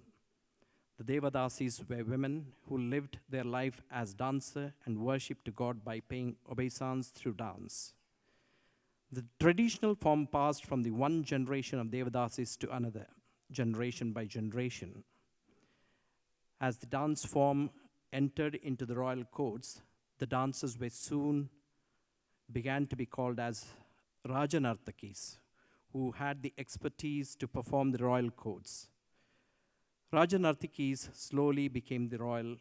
The Devadasis were women who lived their life as dancer and worshipped God by paying obeisance through dance. The traditional form passed from the one generation of Devadasis to another, generation by generation. As the dance form entered into the royal courts, the dancers were soon began to be called as Rajanartakis, who had the expertise to perform the royal courts. Rajanartakis slowly became the royal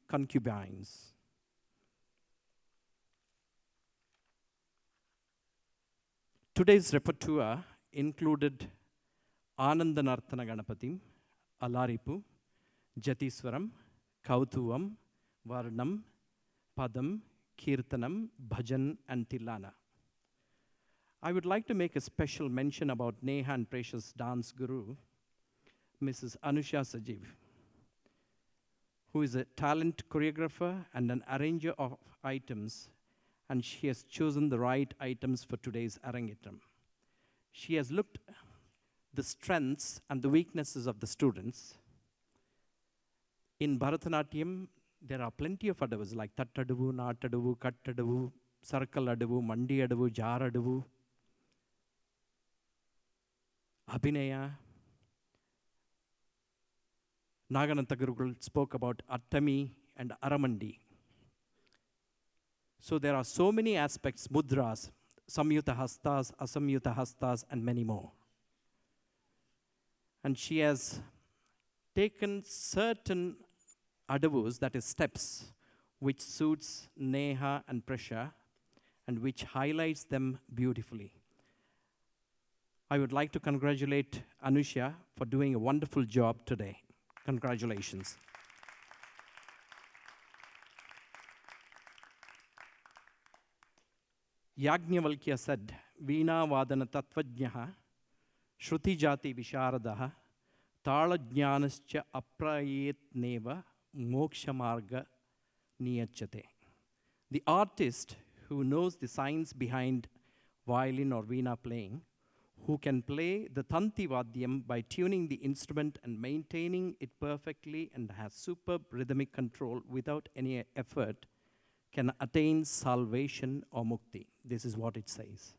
concubines. Today's repertoire included Anandanartana Ganapatim, Alaripu, Jatiswaram, Kautuvam, Varnam, Padam, Kirtanam, Bhajan, and Tilana. I would like to make a special mention about Nekha and Precious dance guru, Mrs. Anusha Sajiv, who is a talent choreographer and an arranger of items, and she has chosen the right items for today's Arangetram. She has looked the strengths and the weaknesses of the students. In Bharatanatyam, there are plenty of adavus like Tattadavu, Nattadavu, Kattadavu, Circle Adavu, Mandi Adavu, Jar Adavu, Abhinaya. Naganantha Gurukul spoke about Attami and Aramandi. So there are so many aspects, mudras, Samyuta Hastas, Asamyuta Hastas, and many more. And she has taken certain adavus, that is steps, which suits Neha and Prasha, and which highlights them beautifully. I would like to congratulate Anusha for doing a wonderful job today. Congratulations. Yajnavalkya said, Veena Vadana Tattvajnaha, Shruti Jati Visharadaha, Tala Jnanascha Aprayet Neva, Moksha Marga Niyachate. The artist who knows the science behind violin or veena playing, who can play the Tanti Vadyam by tuning the instrument and maintaining it perfectly and has superb rhythmic control without any effort, can attain salvation or mukti. This is what it says.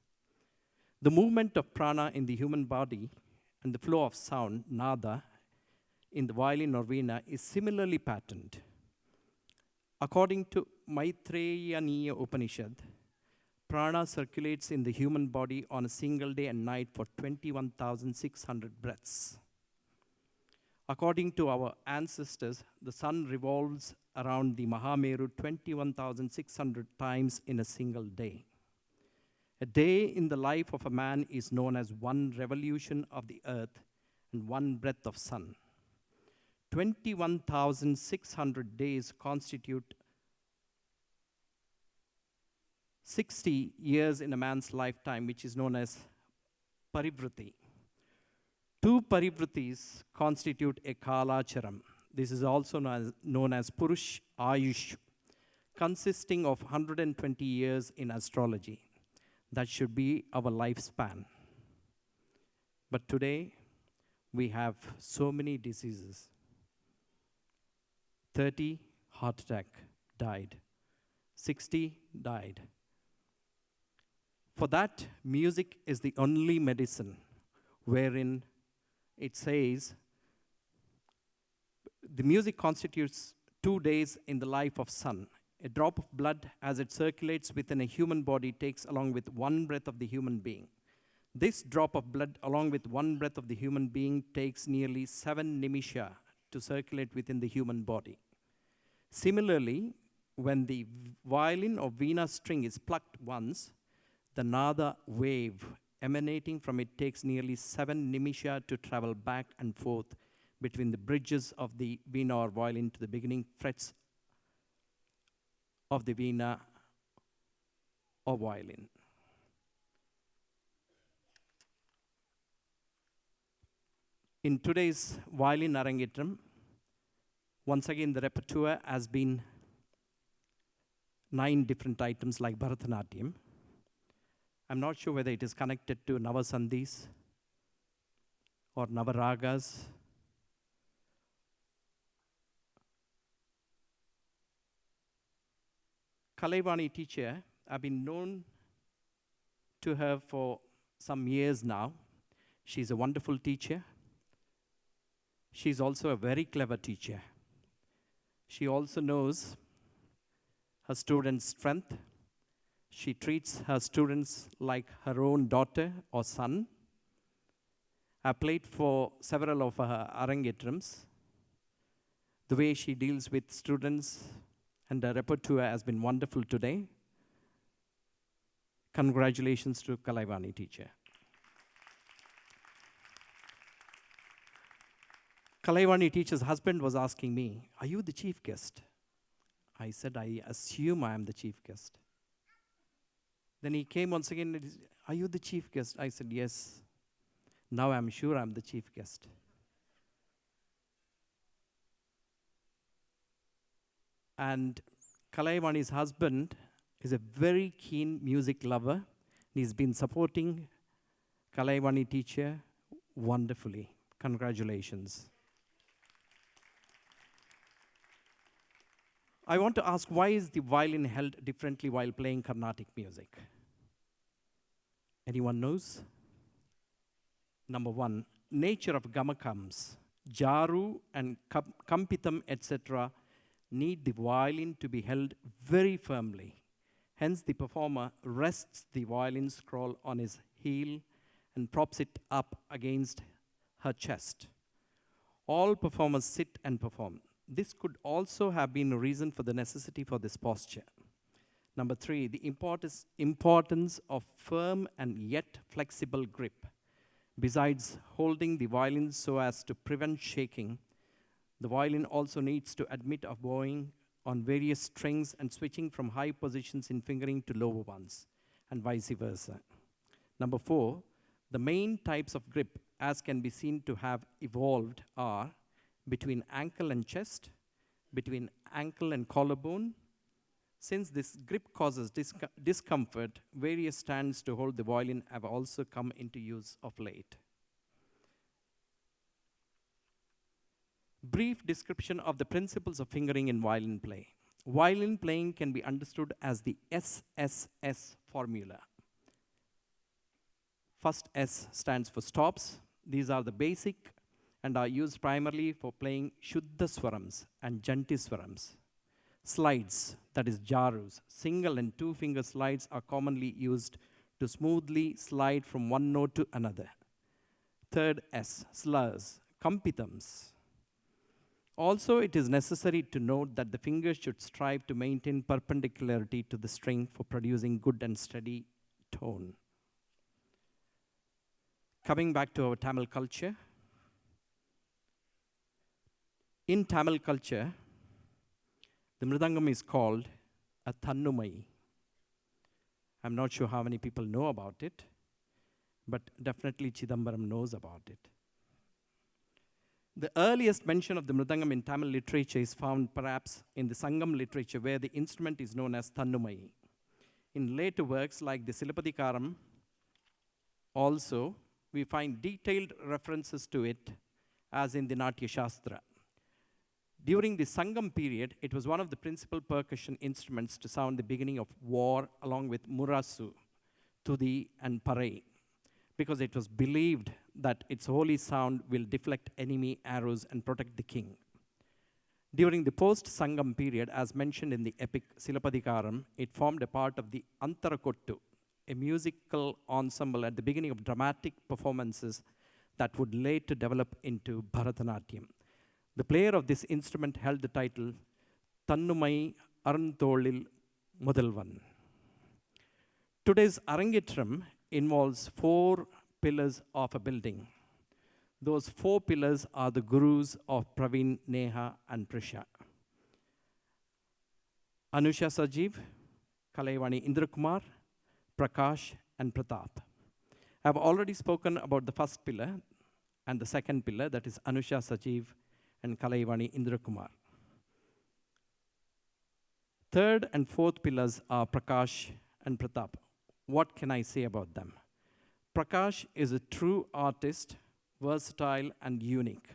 The movement of prana in the human body and the flow of sound, nada, in the violin or veena is similarly patterned. According to Maitreya Upanishad, prana circulates in the human body on a single day and night for 21,600 breaths. According to our ancestors, the sun revolves around the Mahameru 21,600 times in a single day. A day in the life of a man is known as one revolution of the earth and one breath of sun. 21,600 days constitute 60 years in a man's lifetime, which is known as parivriti. 2 parivritis constitute a kalacharam. This is also known as Purush Ayush, consisting of 120 years in astrology. That should be our lifespan. But today, we have so many diseases. 30 heart attack, died. 60 died. For that, music is the only medicine wherein it says the music constitutes 2 days in the life of sun. A drop of blood, as it circulates within a human body, takes along with 1 breath of the human being. This drop of blood, along with 1 breath of the human being, takes nearly 7 nimisha to circulate within the human body. Similarly, when the violin or veena string is plucked once, the nada wave emanating from it takes nearly 7 nimisha to travel back and forth between the bridges of the veena or violin to the beginning frets of the veena or violin. In today's violin Arangetram, once again the repertoire has been 9 different items like Bharatanatyam. I'm not sure whether it is connected to Navasandhis or Navaragas. Kalaivani teacher, I've been known to her for some years now. She's a wonderful teacher. She's also a very clever teacher. She also knows her students' strength. She treats her students like her own daughter or son. I played for several of her Arangetrams. The way she deals with students and her repertoire has been wonderful today. Congratulations to Kalaivani teacher. Kalaivani teacher's husband was asking me, are you the chief guest? I said, I assume I am the chief guest. Then he came once again and he said, are you the chief guest? I said, yes. Now I'm sure I'm the chief guest. And Kalaivani's husband is a very keen music lover. He's been supporting Kalaivani teacher wonderfully. Congratulations. I want to ask, why is the violin held differently while playing Carnatic music? Anyone knows? Number one, nature of gamakams. Jaru and kampitam, etc. need the violin to be held very firmly. Hence, the performer rests the violin scroll on his heel and props it up against her chest. All performers sit and perform. This could also have been a reason for the necessity for this posture. Number three, the importance of firm and yet flexible grip. Besides holding the violin so as to prevent shaking, the violin also needs to admit of bowing on various strings and switching from high positions in fingering to lower ones, and vice versa. Number four, the main types of grip, as can be seen to have evolved, are between ankle and chest, between ankle and collarbone. Since this grip causes discomfort, various stands to hold the violin have also come into use of late. Brief description of the principles of fingering in violin play. Violin playing can be understood as the SSS formula. First S stands for stops. These are the basic and are used primarily for playing Shuddha Swarams and Janti Swarams. Slides, that is jarus, single and two finger slides are commonly used to smoothly slide from one note to another. Third S, slurs, kampitams. Also, it is necessary to note that the fingers should strive to maintain perpendicularity to the string for producing good and steady tone. Coming back to our Tamil culture. In Tamil culture, the Mirdangam is called a Thannumai. I'm not sure how many people know about it, but definitely Chidambaram knows about it. The earliest mention of the Mirdangam in Tamil literature is found perhaps in the Sangam literature, where the instrument is known as Thannumai. In later works like the Silapadikaram, also, we find detailed references to it, as in the Natya Shastra. During the Sangam period, it was one of the principal percussion instruments to sound the beginning of war, along with Murasu, Tudi, and Parai, because it was believed that its holy sound will deflect enemy arrows and protect the king. During the post-Sangam period, as mentioned in the epic Silapadikaram, it formed a part of the Antarakottu, a musical ensemble at the beginning of dramatic performances that would later develop into Bharatanatyam. The player of this instrument held the title Thannumai Arantholil Mudalvan. Today's Arangetram involves 4 pillars of a building. Those 4 pillars are the gurus of Piravin, Nekha, and Prisha. Anusha Sajeev, Kalaivani Indrakumar, Prakash, and Pratap. I have already spoken about the first pillar and the second pillar, that is Anusha Sajeev and Kalaivani Indrakumar. Third and fourth pillars are Prakash and Pratap. What can I say about them? Prakash is a true artist, versatile and unique.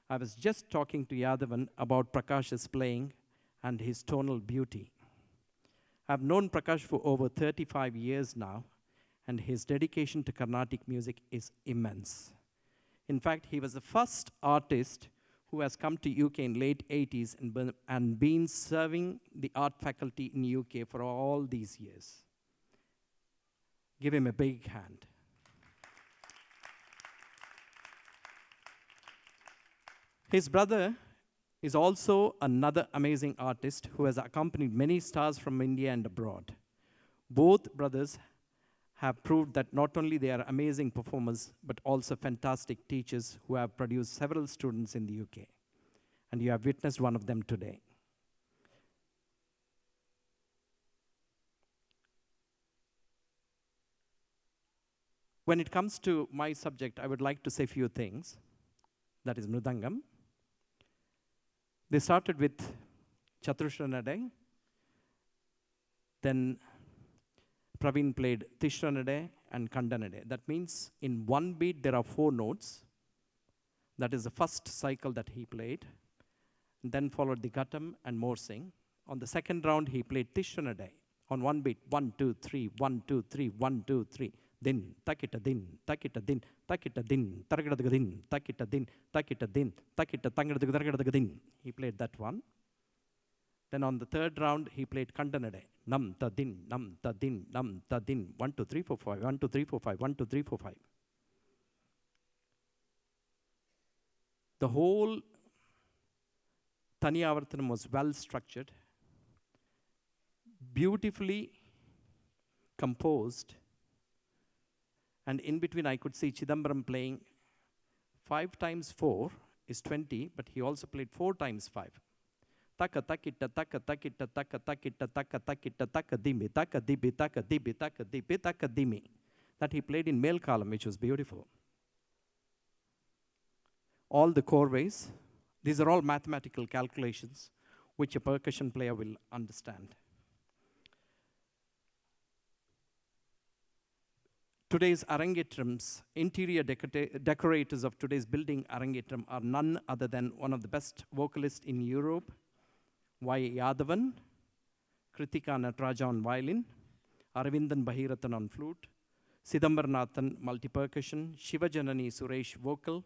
I was just talking to Yadavan about Prakash's playing and his tonal beauty. I've known Prakash for over 35 years now, and his dedication to Carnatic music is immense. In fact, he was the first artist who has come to UK in late 80s and been serving the art faculty in UK for all these years. Give him a big hand. His brother is also another amazing artist who has accompanied many stars from India and abroad. Both brothers have proved that not only they are amazing performers, but also fantastic teachers who have produced several students in the UK. And you have witnessed one of them today. When it comes to my subject, I would like to say a few things. That is Mirdangam. They started with Chaturshra Nadai. Then Piravin played Tishranade and Kandanade. That means in one beat there are 4 notes. That is the first cycle that he played. Then followed the Ghatam and Morsing. On the second round, he played Tishranade on one beat. 1, 2, 3, 1, 2, 3, 1, 2, 3. Din, takita din, takita din, takita din, taragadaga din, takita din, takita din, takita tangadagaga din. He played that one. Then on the third round, he played Kandanade. Nam ta din, nam ta din, nam ta din. 1, 2, 3, 4, 5, 1, 2, 3, 4, 5, 1, 2, 3, 4, 5. The whole Taniyavartanam was well structured, beautifully composed, and in between I could see Chidambaram playing 5 times 4 is 20, but he also played 4 times 5. Taka takita taka takita taka takita taka takita taka dimi taka dibi taka dibi taka dibi taka dimi. That he played in male column, which was beautiful. All the chorways, these are all mathematical calculations which a percussion player will understand. Today's Arangetrams, interior decorators of today's building Arangetram are none other than one of the best vocalists in Europe, Y. Yadavan, Kritika Nataraja on violin, Aravindan Bahiratan on flute, Sidambaranathan multi-percussion, Shivajanani Suresh vocal,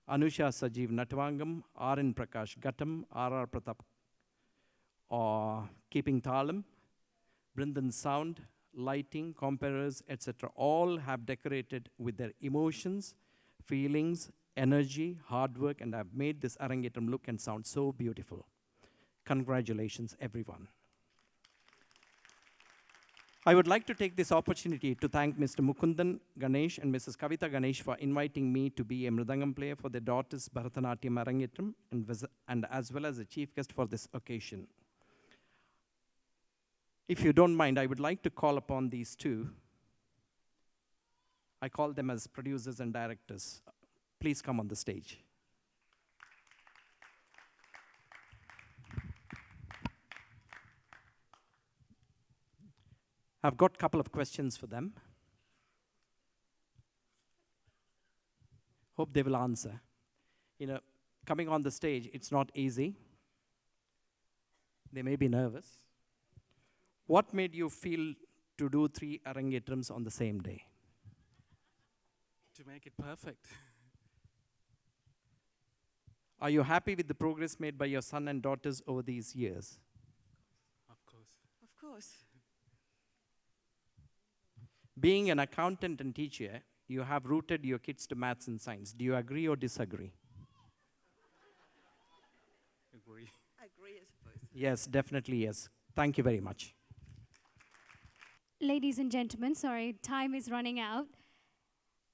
Anusha Sajeev Natvangam, R.N. Prakash Ghatam, R.R. Pratap keeping Thalam, Brindan sound, lighting, comparers, etc. all have decorated with their emotions, feelings, energy, hard work, and have made this Arangetram look and sound so beautiful. Congratulations, everyone. I would like to take this opportunity to thank Mr. Mukundan Ganesh and Mrs. Kavita Ganesh for inviting me to be a Mirdangam player for their daughter's Bharatanatyam Arangetram and as well as a chief guest for this occasion. If you don't mind, I would like to call upon these two. I call them as producers and directors. Please come on the stage. I've got a couple of questions for them. Hope they will answer. You know, coming on the stage, it's not easy. They may be nervous. What made you feel to do 3 Arangetrams on the same day? To make it perfect. Are you happy with the progress made by your son and daughters over these years? Of course. Of course. Being an accountant and teacher, you have rooted your kids to maths and science. Do you agree or disagree? Agree. Agree, I suppose. Yes, definitely yes. Thank you very much. Ladies and gentlemen, sorry, time is running out.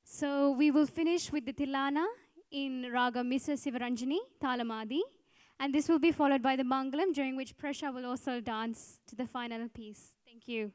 So we will finish with the Tilana in Raga Mr. Sivaranjani, Talamadi. And this will be followed by the Mangalam, during which Prasha will also dance to the final piece. Thank you.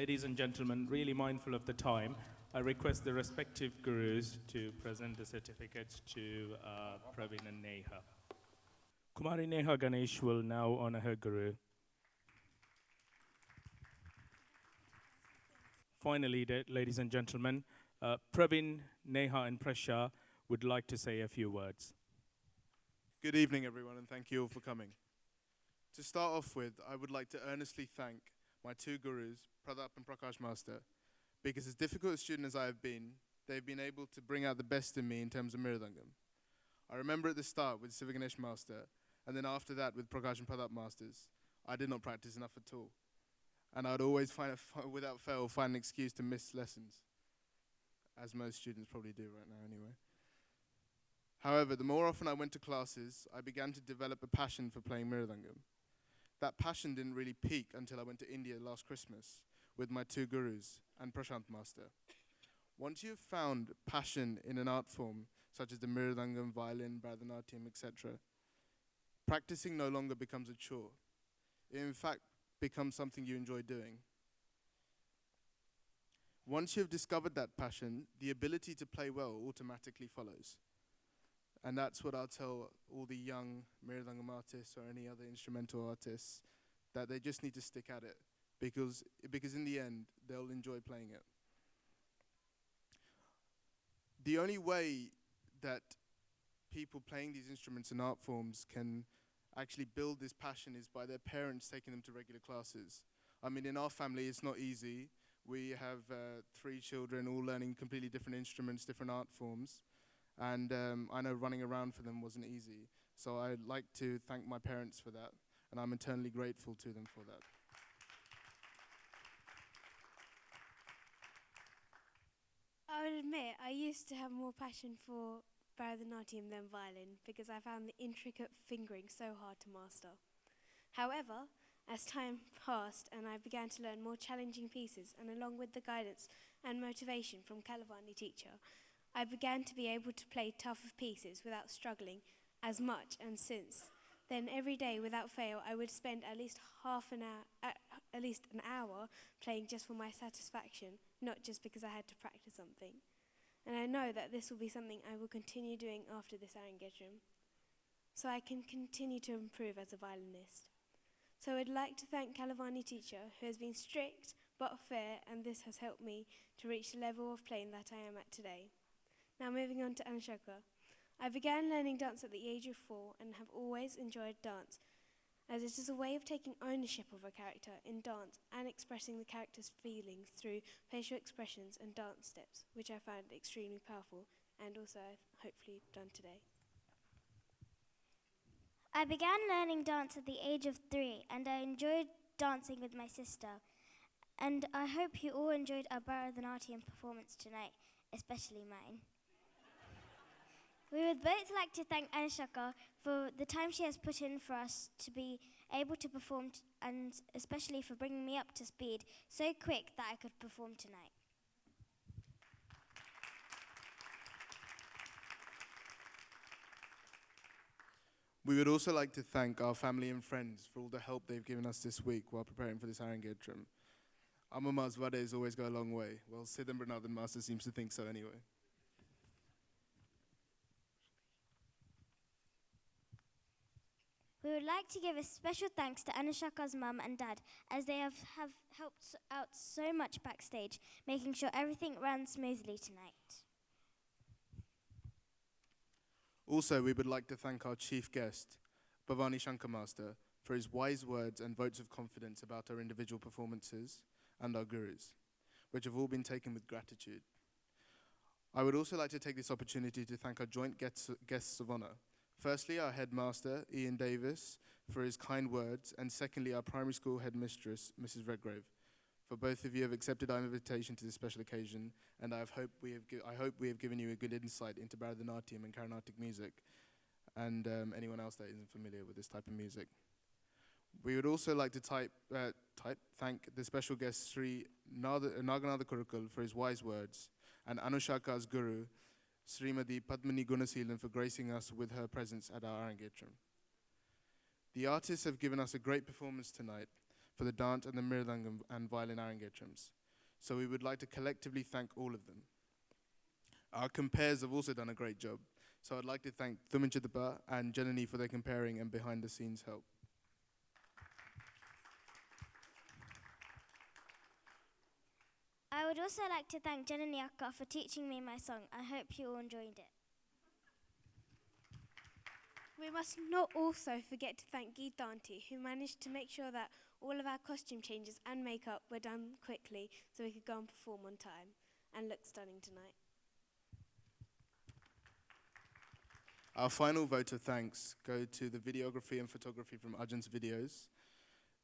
Ladies and gentlemen, really mindful of the time, I request the respective gurus to present the certificates to Piravin and Nekha. Kumari Nekha Ganesh will now honor her guru. Finally, ladies and gentlemen, Piravin, Nekha and Prasha would like to say a few words. Good evening, everyone, and thank you all for coming. To start off with, I would like to earnestly thank my two gurus, Pradap and Prakash Master, because as difficult a student as I have been, they've been able to bring out the best in me in terms of Mirdangam. I remember at the start with Sivaganesh Master, and then after that with Prakash and Pradap Masters, I did not practice enough at all. And I'd always without fail, find an excuse to miss lessons, as most students probably do right now anyway. However, the more often I went to classes, I began to develop a passion for playing Mirdangam. That passion didn't really peak until I went to India last Christmas with my two gurus and Prashant Master. Once you've found passion in an art form, such as the Mirdangam, Violin, Bharatanatyam, etc., practicing no longer becomes a chore. It in fact becomes something you enjoy doing. Once you've discovered that passion, the ability to play well automatically follows. And that's what I'll tell all the young Mirdangam artists or any other instrumental artists, that they just need to stick at it, because in the end, they'll enjoy playing it. The only way that people playing these instruments and art forms can actually build this passion is by their parents taking them to regular classes. I mean, in our family, it's not easy. We have 3 children all learning completely different instruments, different art forms. And I know running around for them wasn't easy. So I'd like to thank my parents for that, and I'm eternally grateful to them for that. I would admit, I used to have more passion for Bharatanatyam than violin because I found the intricate fingering so hard to master. However, as time passed and I began to learn more challenging pieces, and along with the guidance and motivation from Kalavani teacher, I began to be able to play tougher pieces without struggling as much, and since then every day without fail I would spend at least an hour playing just for my satisfaction, not just because I had to practice something. And I know that this will be something I will continue doing after this Arangetram, so I can continue to improve as a violinist. So I'd like to thank Kalavani teacher, who has been strict but fair, and this has helped me to reach the level of playing that I am at today. Now moving on to Anshaka. I began learning dance at the age of 4 and have always enjoyed dance, as it is a way of taking ownership of a character in dance and expressing the character's feelings through facial expressions and dance steps, which I found extremely powerful, and also I've hopefully done today. I began learning dance at the age of 3, and I enjoyed dancing with my sister. And I hope you all enjoyed our Bharatanatyam performance tonight, especially mine. We would both like to thank Anshaka for the time she has put in for us to be able to perform, and especially for bringing me up to speed so quick that I could perform tonight. We would also like to thank our family and friends for all the help they've given us this week while preparing for this Arangetram. Amama's Vades always go a long way. Well, Sid and Bernardin Master seems to think so anyway. We would like to give a special thanks to Anashaka's mum and dad, as they have helped out so much backstage, making sure everything ran smoothly tonight. Also, we would like to thank our chief guest, Bhavani Shankar Master, for his wise words and votes of confidence about our individual performances and our gurus, which have all been taken with gratitude. I would also like to take this opportunity to thank our joint guests of honor. Firstly, our headmaster, Ian Davis, for his kind words, and secondly, our primary school headmistress, Mrs. Redgrave. For both of you have accepted our invitation to this special occasion, and I hope we have given you a good insight into Bharatanatyam and Carnatic music, and anyone else that isn't familiar with this type of music. We would also like to thank the special guest, Sri Naganatha Kurukul, for his wise words, and Anushaka's guru, Srimati Padmini Gunasilan, for gracing us with her presence at our Arangetram. The artists have given us a great performance tonight. for the dance and the Mirdanga and violin Arangetrams. So we would like to collectively thank all of them. Our compares have also done a great job. So I'd like to thank Thuminchidapa and Janani for their comparing and behind the scenes help. I would also like to thank Janani Akka for teaching me my song. I hope you all enjoyed it. We must not also forget to thank Geetanti, who managed to make sure that all of our costume changes and makeup were done quickly so we could go and perform on time and look stunning tonight. Our final vote of thanks go to the videography and photography from Arjun's videos,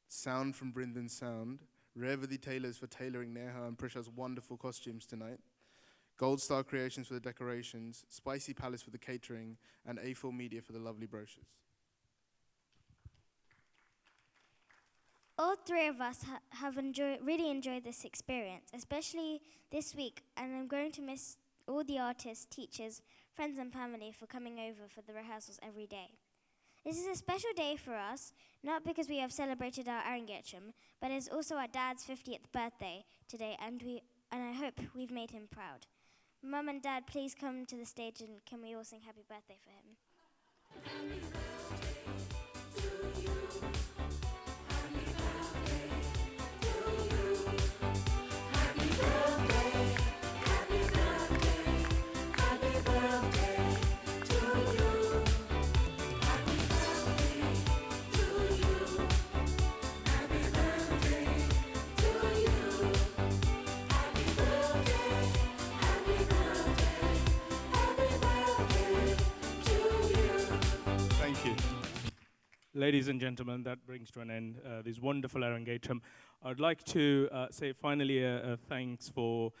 sound from Brindan's sound, Revati Tailors for tailoring Nekha and Prisha's wonderful costumes tonight, Gold Star Creations for the decorations, Spicy Palace for the catering, and A4 Media for the lovely brochures. All three of us have really enjoyed this experience, especially this week, and I'm going to miss all the artists, teachers, friends and family for coming over for the rehearsals every day. This is a special day for us, not because we have celebrated our Arangetram, but it's also our dad's 50th birthday today, and I hope we've made him proud. Mum and Dad, please come to the stage and can we all sing happy birthday for him? Thank you. Ladies and gentlemen, that brings to an end this wonderful Arangetram. I'd like to say finally a thanks for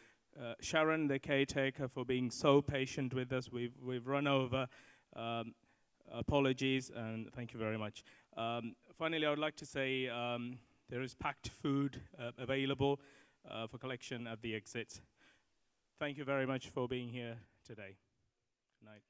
Sharon, the caretaker, for being so patient with us. We've run over. Apologies and thank you very much. Finally, I would like to say there is packed food available for collection at the exits. Thank you very much for being here today. Good night.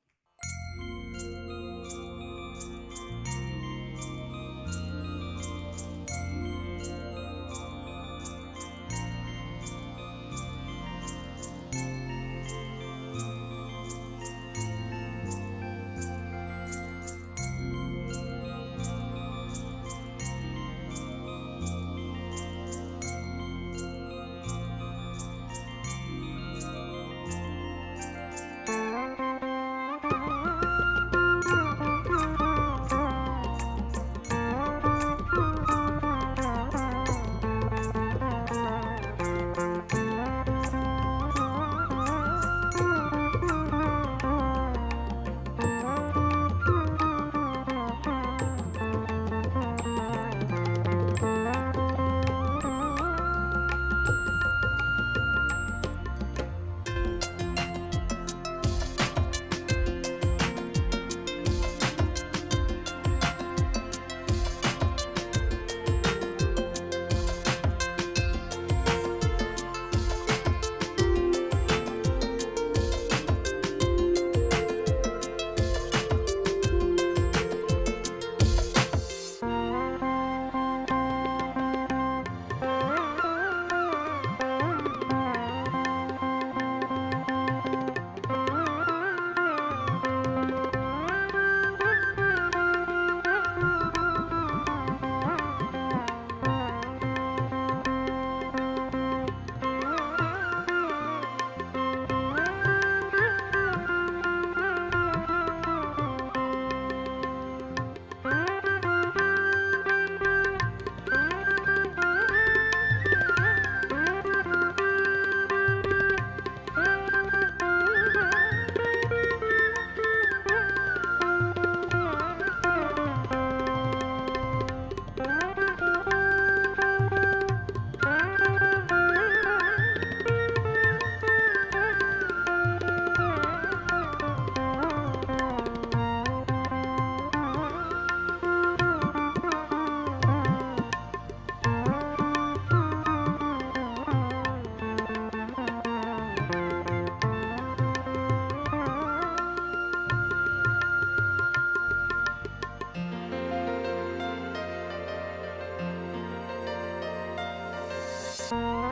Thank you.